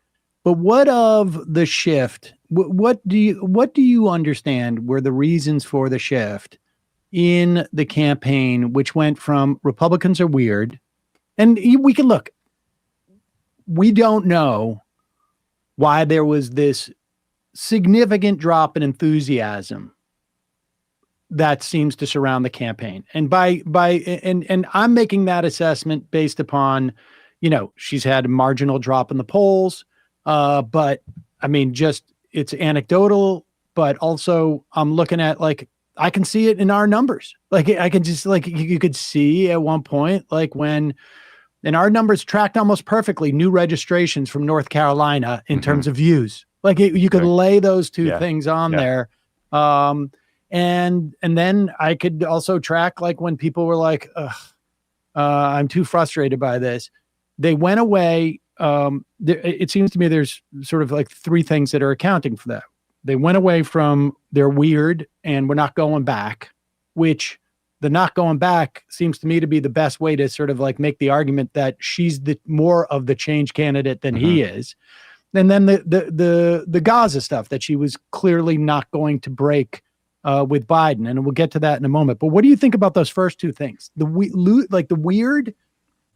but what of the shift what do you understand were the reasons for the shift in the campaign, which went from Republicans are weird, and we can look. We don't know why there was this significant drop in enthusiasm that seems to surround the campaign. And and I'm making that assessment based upon, she's had a marginal drop in the polls. But I mean, it's anecdotal, but also I'm looking at, like, I can see it in our numbers. Like, I can just, like, you could see at one point, like, and our numbers tracked almost perfectly new registrations from North Carolina in terms of views. Like, you could lay those two things on there. And then I could also track, like, when people were like, I'm too frustrated by this. They went away. It seems to me there's sort of like three things that are accounting for that. They went away from they're weird and we're not going back, which the not going back seems to me to be the best way to sort of like make the argument that she's the more of the change candidate than he is. And then the Gaza stuff that she was clearly not going to break with Biden. And we'll get to that in a moment. But what do you think about those first two things? The weird,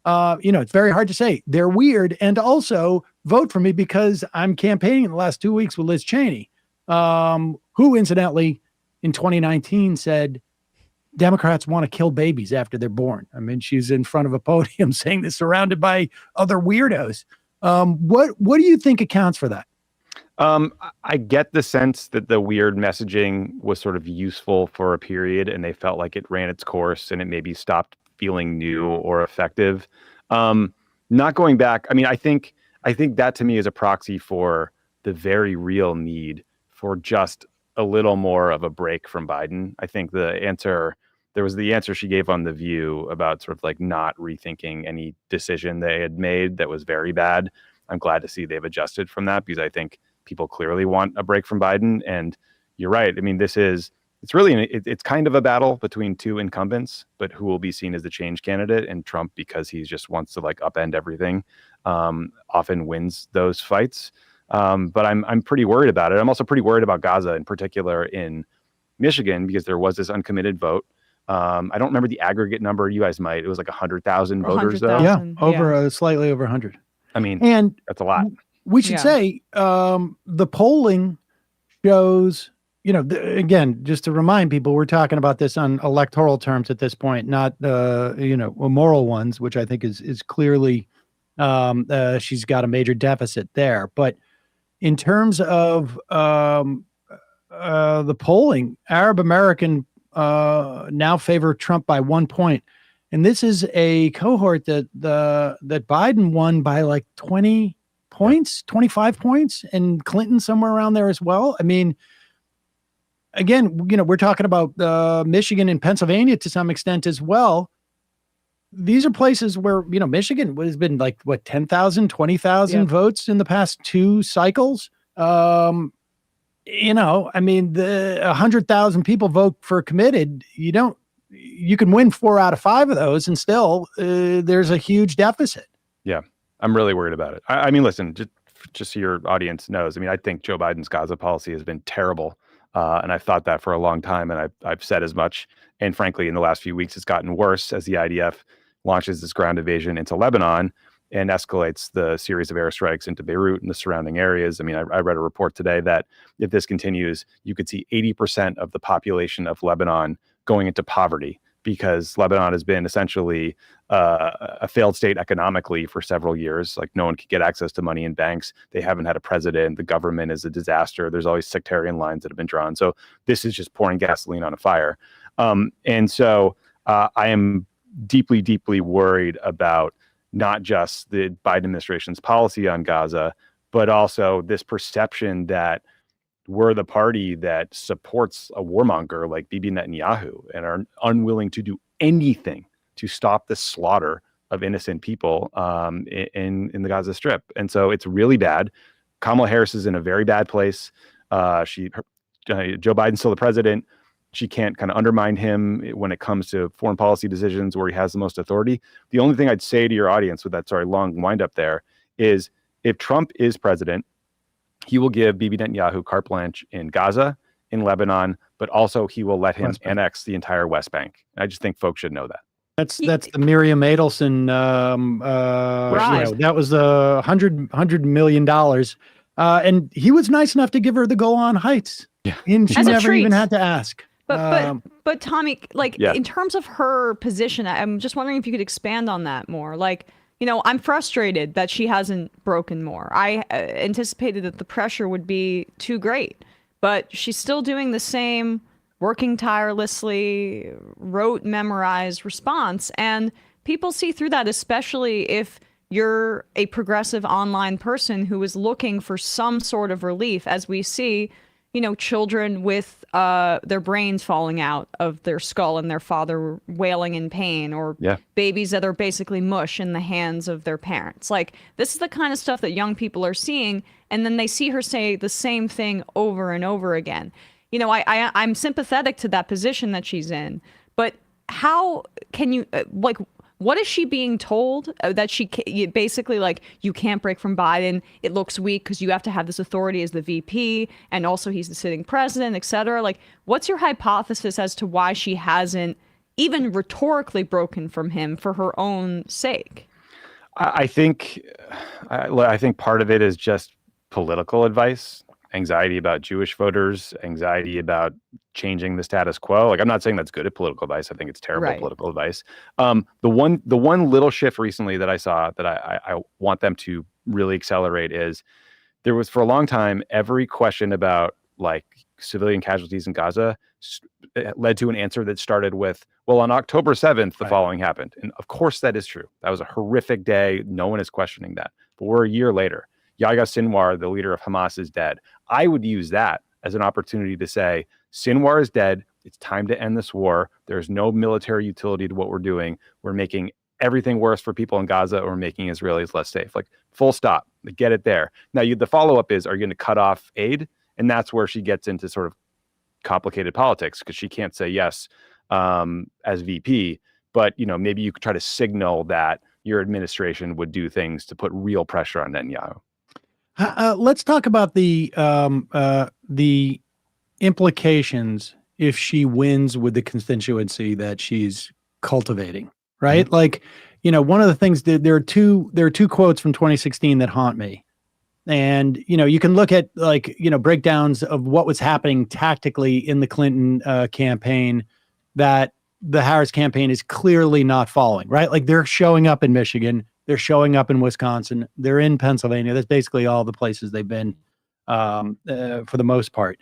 it's very hard to say. They're weird. And also vote for me because I'm campaigning in the last 2 weeks with Liz Cheney, who incidentally in 2019 said Democrats want to kill babies after they're born. I mean, she's in front of a podium saying this, surrounded by other weirdos. What do you think accounts for that? I get the sense that the weird messaging was sort of useful for a period and they felt like it ran its course and it maybe stopped feeling new or effective. Not going back. I mean, I think that to me is a proxy for the very real need for just a little more of a break from Biden. I think there was the answer she gave on The View about sort of like not rethinking any decision they had made that was very bad. I'm glad to see they've adjusted from that because I think people clearly want a break from Biden. And you're right. I mean, it's kind of a battle between two incumbents, but who will be seen as the change candidate, and Trump, because he just wants to like upend everything, often wins those fights. But I'm pretty worried about it. I'm also pretty worried about Gaza in particular in Michigan, because there was this uncommitted vote. I don't remember the aggregate number. You guys might. It was like 100,000 voters though. Yeah, slightly over 100. I mean, and that's a lot. We should say the polling shows, again, just to remind people, we're talking about this on electoral terms at this point, not, moral ones, which I think is clearly she's got a major deficit there. But in terms of the polling, Arab American now favor Trump by 1 point. And this is a cohort that Biden won by like 20 points, 25 points, and Clinton somewhere around there as well. I mean, again, we're talking about Michigan and Pennsylvania to some extent as well. These are places where, Michigan has been like, 10,000, 20,000 votes in the past two cycles. I mean, the 100,000 people vote for committed. You can win 4 out of 5 of those and still there's a huge deficit. Yeah, I'm really worried about it. I mean, listen, just so your audience knows, I mean, I think Joe Biden's Gaza policy has been terrible. And I've thought that for a long time, and I've said as much. And frankly, in the last few weeks, it's gotten worse as the IDF launches this ground invasion into Lebanon and escalates the series of airstrikes into Beirut and the surrounding areas. I mean, I read a report today that if this continues, you could see 80% of the population of Lebanon going into poverty, because Lebanon has been essentially a failed state economically for several years. Like, no one could get access to money in banks. They haven't had a president. The government is a disaster. There's always sectarian lines that have been drawn. So this is just pouring gasoline on a fire. And so I am deeply, deeply worried about not just the Biden administration's policy on Gaza, but also this perception that we're the party that supports a warmonger like Bibi Netanyahu and are unwilling to do anything to stop the slaughter of innocent people in the Gaza Strip. And so it's really bad. Kamala Harris is in a very bad place. Joe Biden's still the president. She can't kind of undermine him when it comes to foreign policy decisions where he has the most authority. The only thing I'd say to your audience with that long wind up there is, if Trump is president he will give Bibi Netanyahu carte blanche in Gaza, in Lebanon, but also he will let him annex the entire West Bank. I just think folks should know that. That's the Miriam Adelson. That was the $100 million, and he was nice enough to give her the Golan Heights, and she never even had to ask. But Tommy, in terms of her position, I'm just wondering if you could expand on that more. I'm frustrated that she hasn't broken more. I anticipated that the pressure would be too great, but she's still doing the same, working tirelessly, rote, memorized response. And people see through that, especially if you're a progressive online person who is looking for some sort of relief, as we see, children with their brains falling out of their skull and their father wailing in pain, or babies that are basically mush in the hands of their parents. This is the kind of stuff that young people are seeing, and then they see her say the same thing over and over again. I'm sympathetic to that position that she's in, but how can you, what is she being told? That she basically, you can't break from Biden. It looks weak because you have to have this authority as the VP, and also he's the sitting president, et cetera. What's your hypothesis as to why she hasn't even rhetorically broken from him for her own sake? I think part of it is just political advice. Anxiety about Jewish voters, anxiety about changing the status quo. I'm not saying that's good at political advice. I think it's terrible political advice. The one little shift recently that I saw that I want them to really accelerate is there was, for a long time, every question about civilian casualties in Gaza led to an answer that started with, well, on October 7th, the following happened. And of course that is true. That was a horrific day. No one is questioning that. But we're a year later. Yahya Sinwar, the leader of Hamas, is dead. I would use that as an opportunity to say, Sinwar is dead. It's time to end this war. There's no military utility to what we're doing. We're making everything worse for people in Gaza, or we're making Israelis less safe. Full stop. Get it there. Now, the follow-up is, are you going to cut off aid? And that's where she gets into sort of complicated politics, because she can't say yes as VP. But, maybe you could try to signal that your administration would do things to put real pressure on Netanyahu. Let's talk about the implications if she wins with the constituency that she's cultivating, right? Mm-hmm. One of the things that there are two quotes from 2016 that haunt me. And, you can look at breakdowns of what was happening tactically in the Clinton campaign that the Harris campaign is clearly not following, right? They're showing up in Michigan. They're showing up in Wisconsin. They're in Pennsylvania. That's basically all the places they've been for the most part.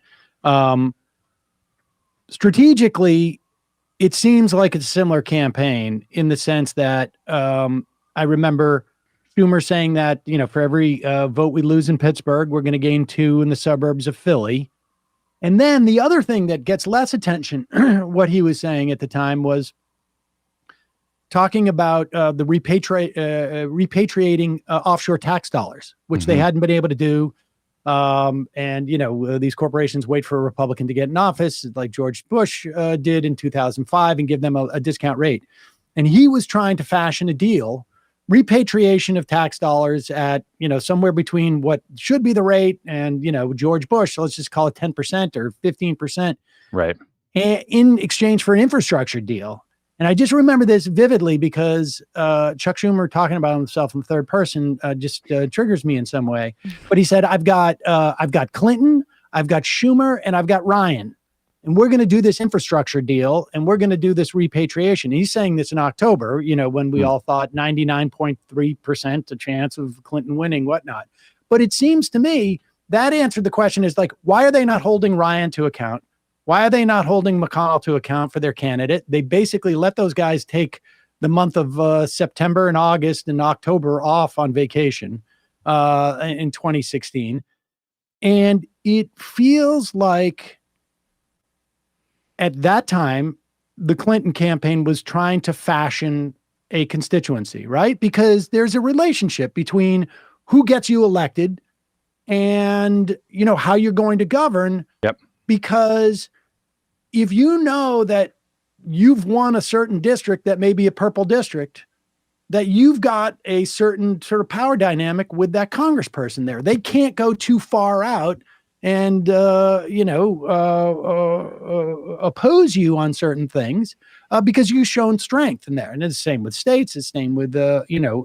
Strategically, it seems like it's a similar campaign in the sense that I remember Schumer saying that, for every vote we lose in Pittsburgh, we're going to gain 2 in the suburbs of Philly. And then the other thing that gets less attention, what he was saying at the time, was talking about the repatriating offshore tax dollars, which they hadn't been able to do. These corporations wait for a Republican to get in office, like George Bush did in 2005, and give them a discount rate. And he was trying to fashion a deal, repatriation of tax dollars at, somewhere between what should be the rate and, George Bush, so let's just call it 10% or 15%. Right. In exchange for an infrastructure deal. And I just remember this vividly because Chuck Schumer talking about himself in third person just triggers me in some way. But he said, I've got Clinton, I've got Schumer, and I've got Ryan. And we're going to do this infrastructure deal, and we're going to do this repatriation. He's saying this in October, when we all thought 99.3% a chance of Clinton winning, whatnot. But it seems to me that answered the question is why are they not holding Ryan to account? Why are they not holding McConnell to account for their candidate? They basically let those guys take the month of September and August and October off on vacation in 2016. And it feels like at that time, the Clinton campaign was trying to fashion a constituency, right? Because there's a relationship between who gets you elected and, how you're going to govern. Yep. Because if you know that you've won a certain district that may be a purple district, that you've got a certain sort of power dynamic with that congressperson there. They can't go too far out and, oppose you on certain things because you've shown strength in there. And it's the same with states. It's the same with,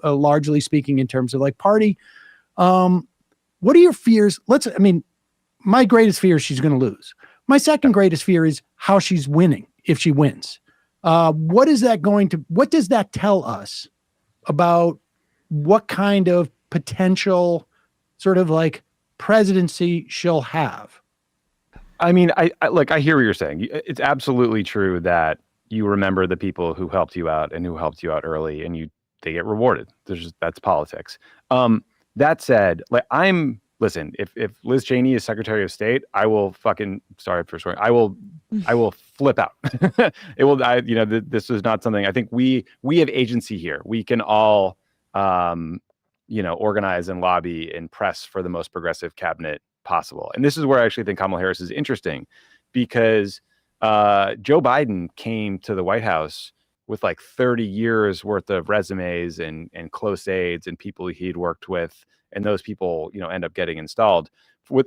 largely speaking in terms of like party. What are your fears? My greatest fear is she's going to lose. My second greatest fear is how she's winning if she wins. What does that tell us about what kind of potential sort of like presidency she'll have? I mean, I hear what you're saying. It's absolutely true that you remember the people who helped you out and who helped you out early, and they get rewarded. That's politics. That said, listen, if Liz Cheney is Secretary of State, I will I will flip out. This is not something, I think we have agency here. We can all, organize and lobby and press for the most progressive cabinet possible. And this is where I actually think Kamala Harris is interesting, because Joe Biden came to the White House with like 30 years worth of resumes and close aides and people he'd worked with. And those people, end up getting installed.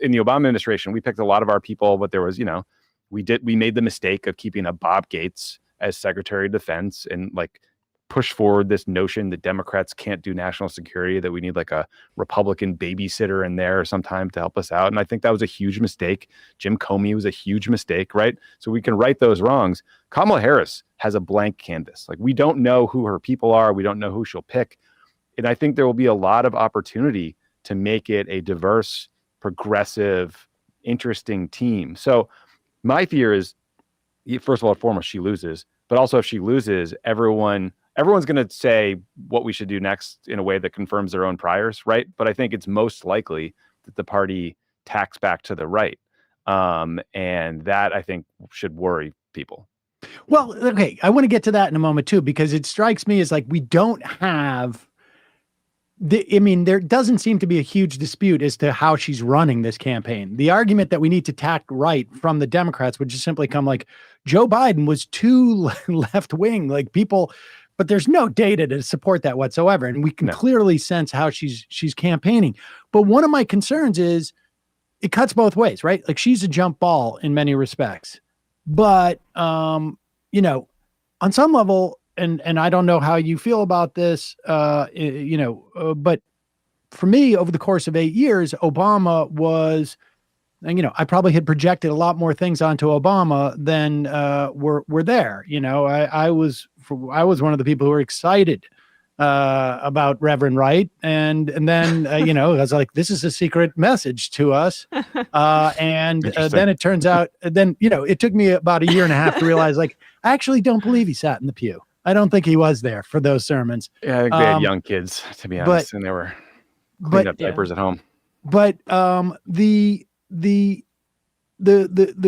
In the Obama administration, we picked a lot of our people, but there was, we made the mistake of keeping a Bob Gates as Secretary of Defense and like push forward this notion that Democrats can't do national security, that we need like a Republican babysitter in there sometime to help us out. And I think that was a huge mistake. Jim Comey was a huge mistake, right? So we can right those wrongs. Kamala Harris has a blank canvas. Like, we don't know who her people are. We don't know who she'll pick. And I think there will be a lot of opportunity to make it a diverse, progressive, interesting team. So my fear is, first of all, foremost, she loses. But also, if she loses, everyone's going to say what we should do next in a way that confirms their own priors, right? But I think it's most likely that the party tacks back to the right. And that, I think, should worry people. Well, okay, I want to get to that in a moment, too, because it strikes me as like we don't have... there doesn't seem to be a huge dispute as to how she's running this campaign. The argument that we need to tack right from the Democrats would just simply come like, Joe Biden was too left wing, like people, but there's no data to support that whatsoever. And we can clearly sense how she's campaigning. But one of my concerns is it cuts both ways, right? Like, she's a jump ball in many respects, but, on some level, and I don't know how you feel about this, but for me, over the course of 8 years, Obama was, I probably had projected a lot more things onto Obama than were there. I was one of the people who were excited about Reverend Wright, and then I was like, this is a secret message to us, and then it turns out, it took me about a year and a half to realize, like, I actually don't believe he sat in the pew. I don't think he was there for those sermons. Yeah, I think they had young kids, to be honest, and they were cleaning up diapers at home. But the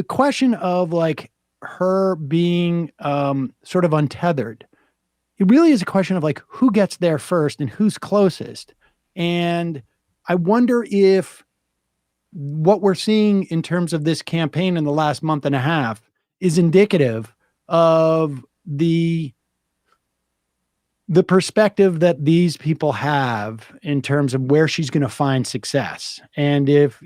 question of like her being sort of untethered, it really is a question of like who gets there first and who's closest. And I wonder if what we're seeing in terms of this campaign in the last month and a half is indicative of the perspective that these people have in terms of where she's going to find success. And if,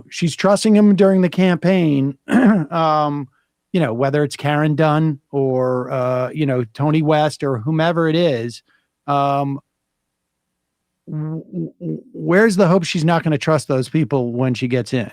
she's trusting him during the campaign, whether it's Karen Dunn or, Tony West or whomever it is, where's the hope she's not going to trust those people when she gets in?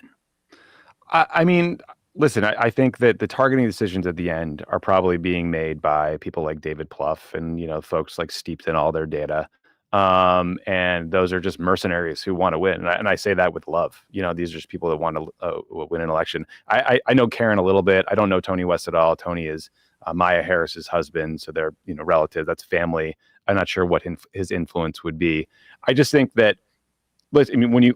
I mean, listen, I think that the targeting decisions at the end are probably being made by people like David Plouffe and, folks like steeped in all their data. And those are just mercenaries who want to win. And I say that with love. These are just people that want to win an election. I know Karen a little bit. I don't know Tony West at all. Tony is Maya Harris's husband. So they're, relative. That's family. I'm not sure what his influence would be. I just think that, when you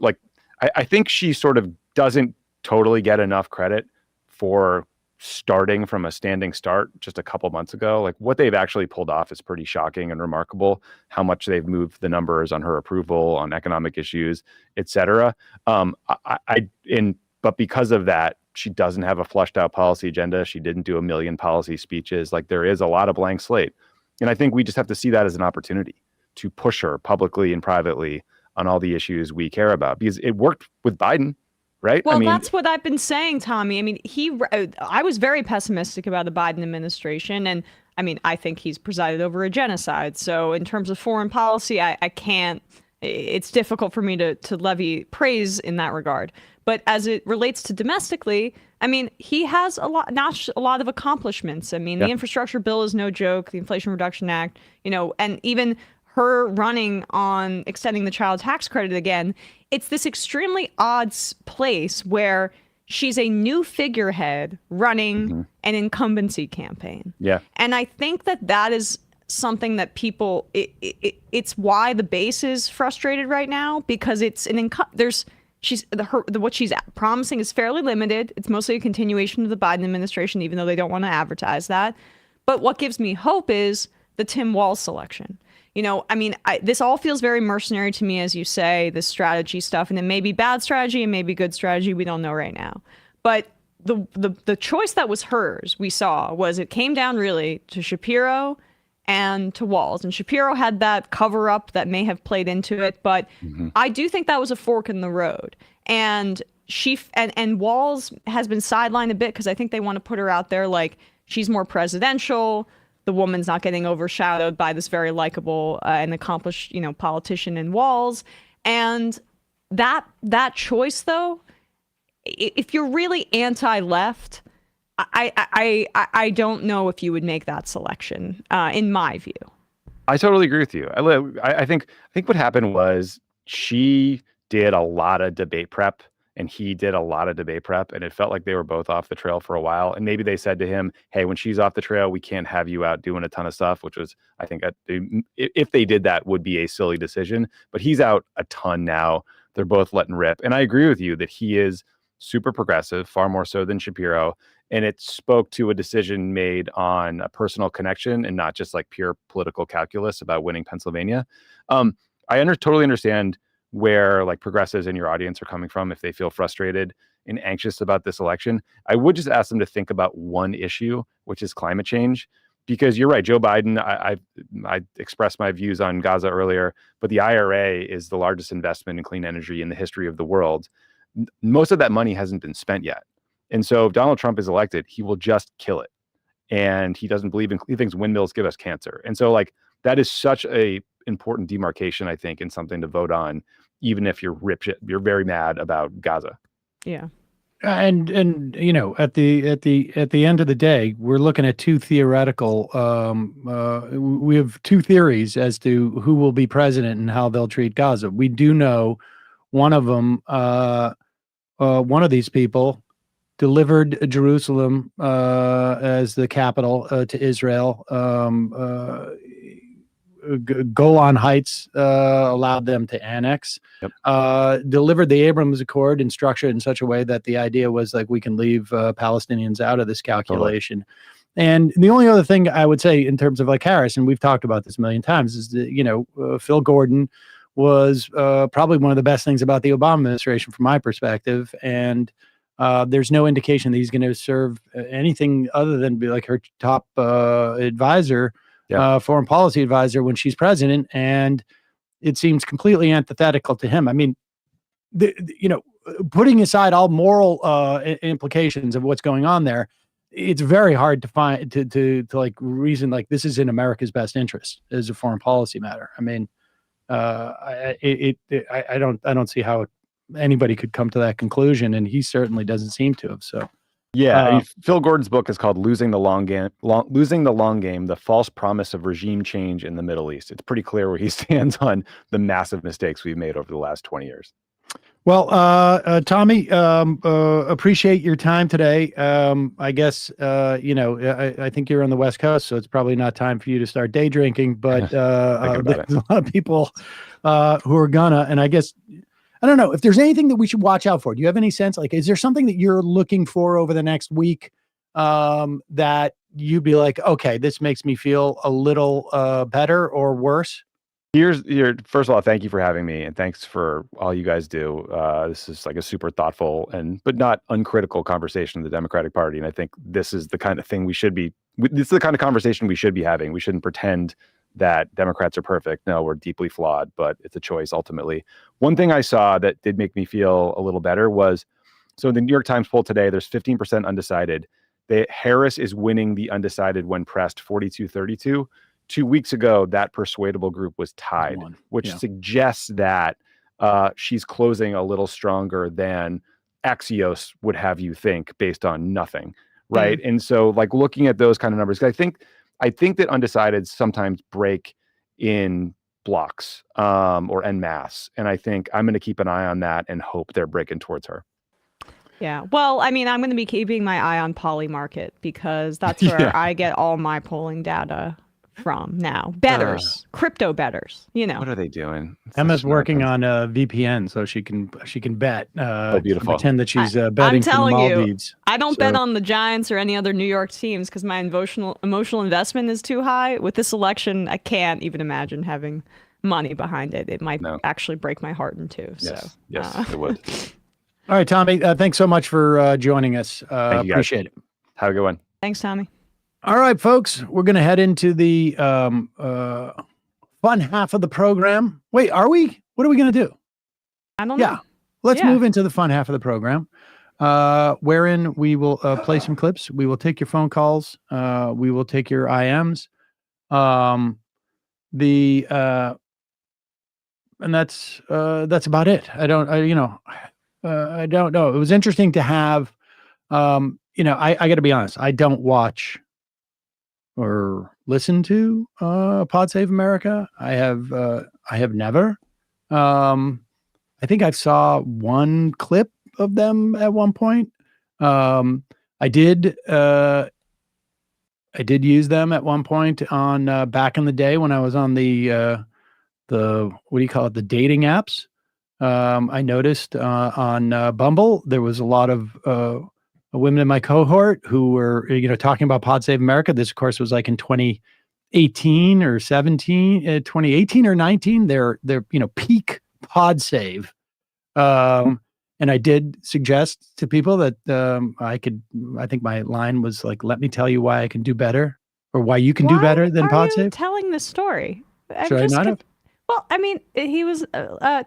I think she sort of doesn't totally get enough credit for starting from a standing start just a couple months ago. Like, what they've actually pulled off is pretty shocking and remarkable, how much they've moved the numbers on her approval, on economic issues, et cetera. But because of that, she doesn't have a flushed out policy agenda. She didn't do a million policy speeches. Like, there is a lot of blank slate. And I think we just have to see that as an opportunity to push her publicly and privately on all the issues we care about, because it worked with Biden, right? Well, I mean, that's what I've been saying, Tommy. I mean, I was very pessimistic about the Biden administration, and I mean, I think he's presided over a genocide. So in terms of foreign policy, I can't, it's difficult for me to levy praise in that regard. But as it relates to domestically, I mean, he has a lot of accomplishments. I mean, the infrastructure bill is no joke, the Inflation Reduction Act, you know, and even her running on extending the child tax credit again, it's this extremely odd place where she's a new figurehead running an incumbency campaign. Yeah. And I think that is something that people, it's why the base is frustrated right now, because it's what she's promising is fairly limited. It's mostly a continuation of the Biden administration, even though they don't want to advertise that. But what gives me hope is the Tim Walz selection. You know, I mean, this all feels very mercenary to me, as you say, this strategy stuff, and it may be bad strategy, it may be good strategy. We don't know right now. But the choice that was hers, we saw, was it came down really to Shapiro and to Walz. And Shapiro had that cover up that may have played into it, but I do think that was a fork in the road. And and Walz has been sidelined a bit because I think they want to put her out there like she's more presidential. The woman's not getting overshadowed by this very likable and accomplished, you know, politician in Walz. And that choice, though, if you're really anti-left, I don't know if you would make that selection, in my view. I totally agree with you. I think what happened was she did a lot of debate prep and he did a lot of debate prep, and it felt like they were both off the trail for a while. And maybe they said to him, hey, when she's off the trail, we can't have you out doing a ton of stuff, which was, I think, if they did that, would be a silly decision. But he's out a ton now. They're both letting rip. And I agree with you that he is super progressive, far more so than Shapiro. And it spoke to a decision made on a personal connection and not just like pure political calculus about winning Pennsylvania. I totally understand where like progressives in your audience are coming from if they feel frustrated and anxious about this election. I would just ask them to think about one issue, which is climate change, because you're right. Joe Biden, I expressed my views on Gaza earlier, but the IRA is the largest investment in clean energy in the history of the world. Most of that money hasn't been spent yet. And so if Donald Trump is elected, he will just kill it. And he doesn't believe he thinks windmills give us cancer. And so like that is such a important demarcation, I think, and something to vote on, even if you're very mad about Gaza. Yeah. And you know, at the end of the day, we're looking at two theoretical. We have two theories as to who will be president and how they'll treat Gaza. We do know one of them. One of these people delivered Jerusalem as the capital to Israel. Golan Heights allowed them to annex. Delivered the Abrams Accord and structured it in such a way that the idea was like we can leave Palestinians out of this calculation. And the only other thing I would say in terms of like Harris, and we've talked about this a million times, is that, you know, Phil Gordon was probably one of the best things about the Obama administration from my perspective. And there's no indication that he's going to serve anything other than be like her top advisor, foreign policy advisor when she's president. And it seems completely antithetical to him. I mean, you know, putting aside all moral implications of what's going on there, it's very hard to find to like reason like this is in America's best interest as a foreign policy matter. I mean, I don't see how anybody could come to that conclusion, and he certainly doesn't seem to have. So, yeah, I mean, Phil Gordon's book is called "Losing the Long Game: The False Promise of Regime Change in the Middle East." It's pretty clear where he stands on the massive mistakes we've made over the last 20 years. Well, Tommy, appreciate your time today. I guess, you know, I think you're on the West Coast, so it's probably not time for you to start day drinking, but there's a lot of people who are gonna, and I guess, I don't know if there's anything that we should watch out for. Do you have any sense? Like, is there something that you're looking for over the next week that you'd be like, okay, this makes me feel a little better or worse? First of all, thank you for having me, and thanks for all you guys do. This is like a super thoughtful but not uncritical conversation in the Democratic Party, and I think this is the kind of thing this is the kind of conversation we should be having. We shouldn't pretend that Democrats are perfect. No, we're deeply flawed, but it's a choice ultimately. One thing I saw that did make me feel a little better was, so in the New York Times poll today, there's 15% undecided. Harris is winning the undecided when pressed 42-32. 2 weeks ago, that persuadable group was tied, which suggests that she's closing a little stronger than Axios would have you think based on nothing, right? And so like looking at those kind of numbers, I think that undecideds sometimes break in blocks or en masse. And I think I'm going to keep an eye on that and hope they're breaking towards her. Yeah. Well, I mean, I'm going to be keeping my eye on Polymarket because that's where I get all my polling data from now. Betters, crypto betters, you know. What are they doing? Emma's working on a VPN so she can bet. Beautiful. Pretend that she's betting I'm for the telling Maldives. you, I don't bet on the Giants or any other New York teams because my emotional investment is too high. With this election, I can't even imagine having money behind it. It might actually break my heart in two. Yes, it would. All right, Tommy, thanks so much for joining us. Appreciate it. Have a good one. Thanks, Tommy. All right, folks, we're going to head into the fun half of the program. Wait, are we? What are we going to do? I don't know. Yeah, let's move into the fun half of the program, wherein we will play some clips. We will take your phone calls. We will take your IMs. And that's about it. I don't know. It was interesting to have, I got to be honest. I don't watch or listen to Pod Save America. I have never. I think I saw one clip of them at one point. I did use them at one point on back in the day when I was on the what do you call it? The dating apps. I noticed on Bumble there was a lot of women in my cohort who were talking about Pod Save America. This of course was like in 2018 or 2018 or 19. They're peak Pod Save. And I did suggest to people that I think my line was like, let me tell you why I can do better, or why you can do better than Pod Save. Telling this story? Should I not have? Well, I mean,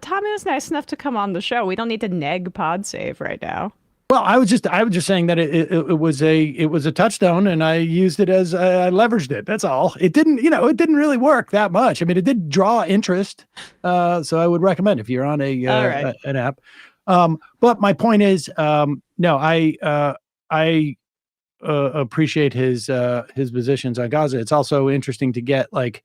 Tommy was nice enough to come on the show. We don't need to neg Pod Save right now. Well, I was just saying that it was a touchstone, and I used it as I leveraged it. That's all. It didn't really work that much. I mean, it did draw interest. So I would recommend if you're on an app. But my point is, no, I appreciate his positions on Gaza. It's also interesting to get like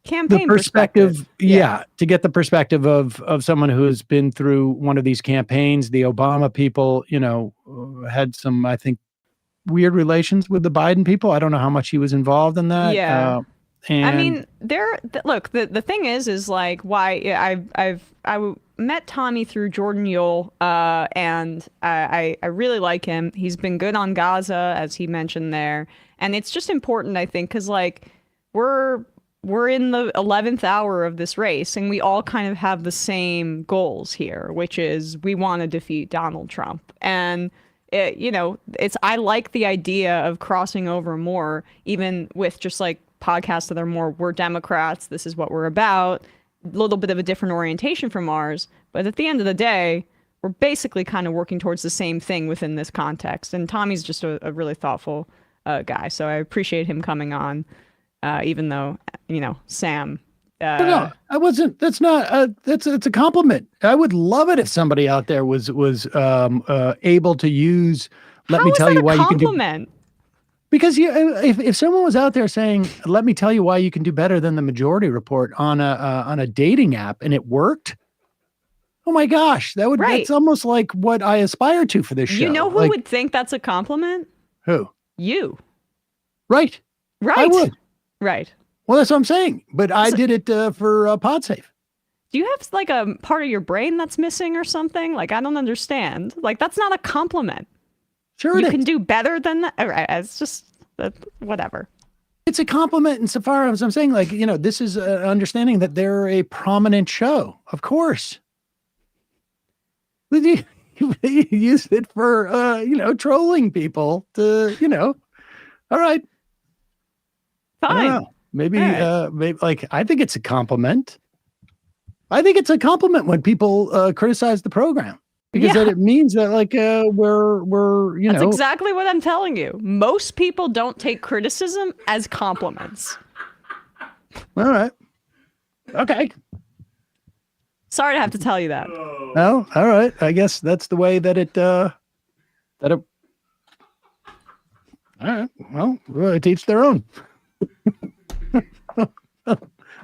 campaign the perspective. To get the perspective of someone who has been through one of these campaigns. The Obama people, had some, I think, weird relations with the Biden people. I don't know how much he was involved in that. Yeah. And I mean, look, the thing is like why I met Tommy through Jordan Yule, and I really like him. He's been good on Gaza, as he mentioned there, and it's just important, I think, because like we're in the 11th hour of this race, and we all kind of have the same goals here, which is we want to defeat Donald Trump. And, I like the idea of crossing over more, even with just like podcasts that are more, we're Democrats, this is what we're about, a little bit of a different orientation from ours. But at the end of the day, we're basically kind of working towards the same thing within this context. And Tommy's just a really thoughtful guy. So I appreciate him coming on. Even though, Sam. No, I wasn't. That's not. It's a compliment. I would love it if somebody out there was able to use. Let me tell you why you can do. Because if someone was out there saying, "Let me tell you why you can do better than the Majority Report" on a dating app, and it worked. Oh my gosh, that's almost like what I aspire to for this show. You know who would think that's a compliment? Who? You. Right. I would. Right. Well, that's what I'm saying. But I did it for PodSafe. Do you have like a part of your brain that's missing or something? Like, I don't understand. Like, that's not a compliment. Sure it is. You can do better than that. Right. It's just whatever. It's a compliment insofar as I'm saying, like, this is understanding that they're a prominent show. Of course. You use it for, trolling people to, all right. Fine. Maybe, All right. maybe like I think it's a compliment. I think it's a compliment when people criticize the program because then it means that like we're you That's know. exactly what I'm telling you. Most people don't take criticism as compliments. All right. Okay. Sorry to have to tell you that. Well, all right. I guess that's the way that it. All right. Well, teach their own.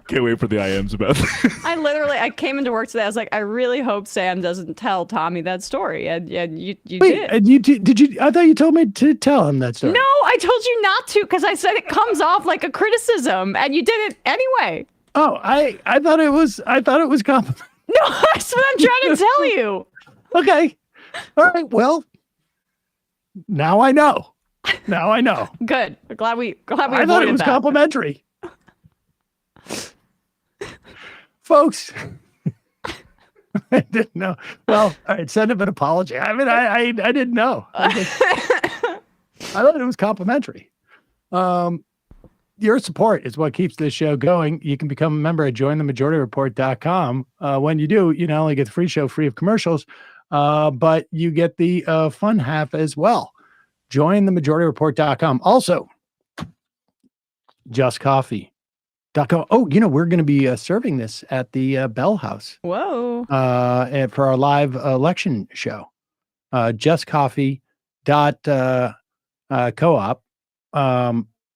Can't wait for the IMs about that. I came into work today. I was like, I really hope Sam doesn't tell Tommy that story, and you Wait, did. and did you? I thought you told me to tell him that story. No, I told you not to because I said it comes off like a criticism, and you did it anyway. Oh, I thought it was compliment. No, that's what I'm trying to tell you. Okay. All right. Well, now I know. Now I know. Good. Glad we I thought it avoided was that. complimentary. Folks, I didn't know. Well, all right, send him an apology. I mean, I didn't know. I thought it was complimentary. Your support is what keeps this show going. You can become a member at jointhemajorityreport.com. When you do, you not only get the free show free of commercials, but you get the fun half as well. Jointhemajorityreport.com. Also, justcoffee.com. Oh, we're going to be serving this at the Bell House. Whoa. And for our live election show. Justcoffee.coop.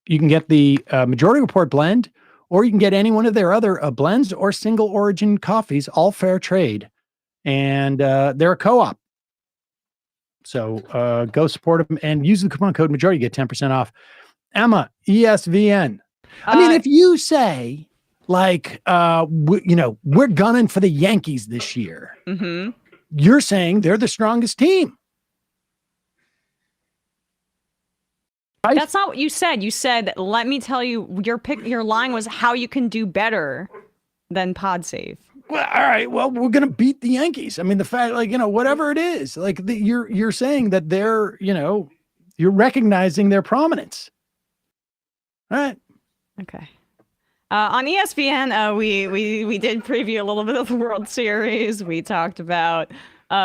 You can get the Majority Report blend, or you can get any one of their other blends or single origin coffees, all fair trade. And they're a co-op. So go support them and use the coupon code majority, get 10% off. Emma, ESVN. I mean, if you say like, we're gunning for the Yankees this year, you're saying they're the strongest team. Right? That's not what you said. You said, let me tell you, your line was how you can do better than PodSave. Well, all right. Well, we're going to beat the Yankees. I mean, the fact, like, whatever it is, like you're saying that they're, you're recognizing their prominence. All right. Okay. On ESPN, we did preview a little bit of the World Series. We talked about,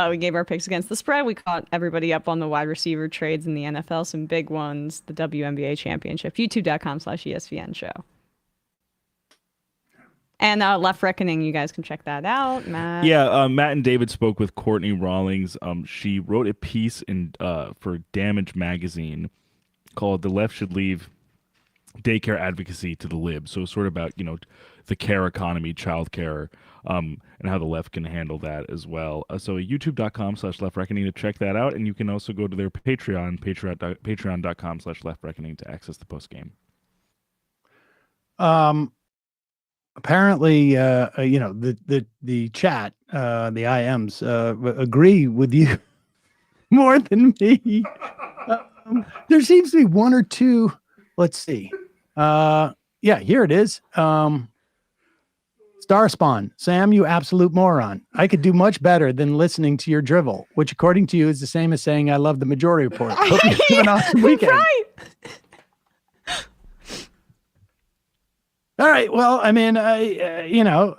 we gave our picks against the spread. We caught everybody up on the wide receiver trades in the NFL, some big ones, the WNBA championship, youtube.com/ESPN show. And Left Reckoning, you guys can check that out. Matt. Yeah, Matt and David spoke with Courtney Rawlings. She wrote a piece for Damage Magazine called "The Left Should Leave Daycare Advocacy to the Libs." So sort of about, the care economy, child care, and how the left can handle that as well. So youtube.com/leftreckoning to check that out. And you can also go to their Patreon, patreon.com/leftreckoning to access the post game. Apparently, the chat, the IMs agree with you more than me. There seems to be one or two. Let's see. Yeah, here it is. Starspawn, Sam, you absolute moron. I could do much better than listening to your drivel, which according to you is the same as saying I love the Majority Report. Hope you have an awesome weekend. Right. All right. Well, I mean, I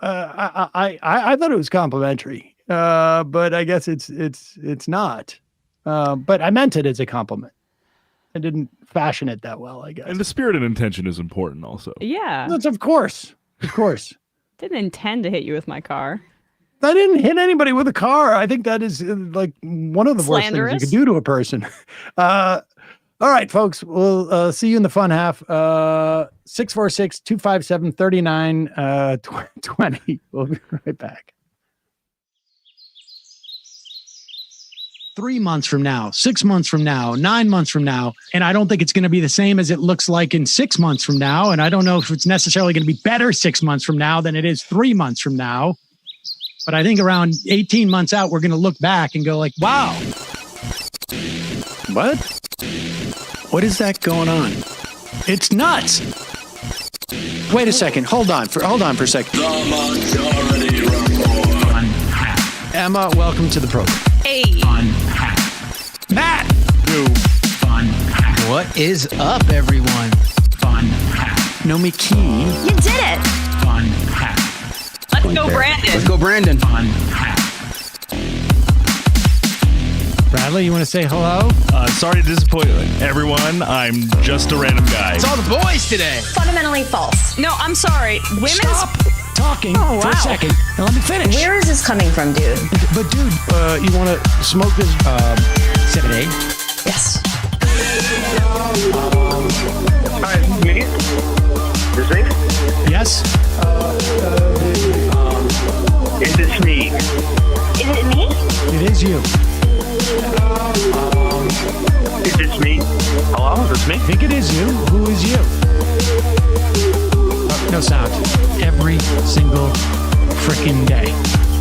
thought it was complimentary, but I guess it's not. But I meant it as a compliment. I didn't fashion it that well, I guess. And the spirit and intention is important also. Yeah. That's of course. Didn't intend to hit you with my car. I didn't hit anybody with a car. I think that is like one of the worst things you could do to a person. All right, folks. We'll see you in the fun half. 646-257-3920. We'll be right back. 3 months from now, 6 months from now, 9 months from now. And I don't think it's going to be the same as it looks like in 6 months from now. And I don't know if it's necessarily going to be better 6 months from now than it is 3 months from now. But I think around 18 months out, we're going to look back and go like, wow. What? What is that going on? It's nuts. Wait a second. Hold on for a second. The Majority Report. Emma, welcome to the program. Hey. Matt. What is up, everyone? Nomi Key. You did it. Fun hat. Let's go, Brandon. Let's go, Brandon. Fun hat. Bradley, you want to say hello? Sorry to disappoint everyone. I'm just a random guy. It's all the boys today. Fundamentally false. No, I'm sorry. Women's. Stop talking Oh, for a wow. second and let me finish. Where is this coming from, dude? But dude, you want to smoke this 7A? Yes. Hi, me? This me? Yes. Is this me? Is it me? It is you. Is this me? Hello, is this me? I think it is you. Who is you? No sound. Every single freaking day.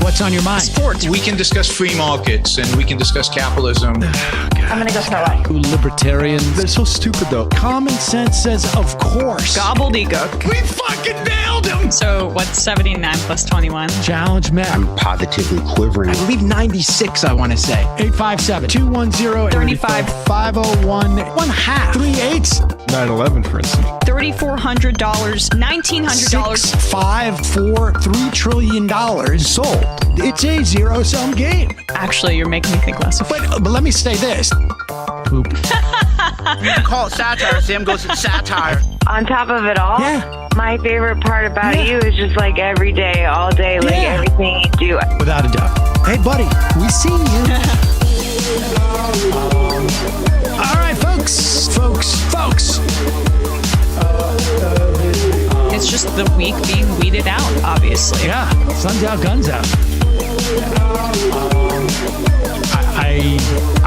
What's on your mind? Sports. We can discuss free markets and we can discuss capitalism. I'm gonna go start one. Libertarians. They're so stupid, though. Common sense says, of course. Gobbledygook. We fucking nailed him. So what's 79 plus 21? Challenge met. I'm positively quivering. I believe 96, I want to say. 857-210-501. 1 half. 3 8s. 9/11, for instance. $3,400, $1,900. 6, 5, 4, $3 trillion sold. It's a zero-sum game. Actually, you're making me think less of it. But let me say this. Poop. You can call it satire. Sam goes to satire. On top of it all, Yeah. my favorite part about you is just like every day, all day, like Yeah. everything you do. Without a doubt. Hey, buddy, we seen you. All right, folks. It's just the week being weeded out, obviously. Yeah, sun's out, guns out.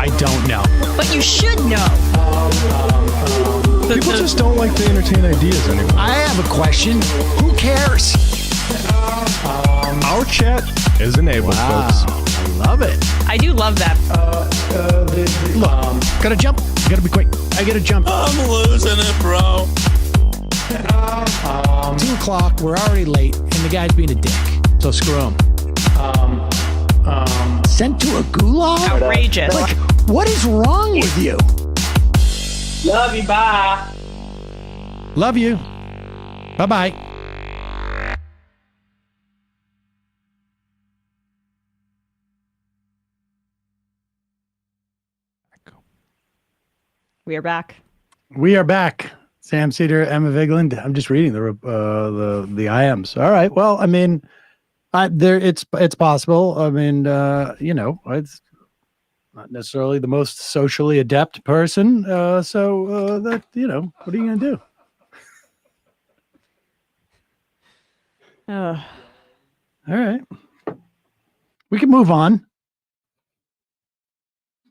I don't know. But you should know. People just don't like to entertain ideas anymore. I have a question. Who cares? Our chat is enabled, folks. I love it. I do love that. Look, gotta jump. Gotta be quick. I gotta jump. I'm losing it, bro. 2 o'clock. We're already late, and the guy's being a dick. So screw him. Sent to a gulag? Outrageous. Like, what is wrong with you? Love you, bye. Love you. Bye-bye. We are back. We are back. Sam Seder, Emma Vigland. I'm just reading the IMs. All right. Well, I mean, it's possible. I mean, it's not necessarily the most socially adept person. So that, what are you gonna do? All right. We can move on.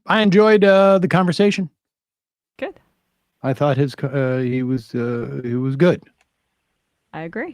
I enjoyed the conversation. Good. I thought he was good. I agree.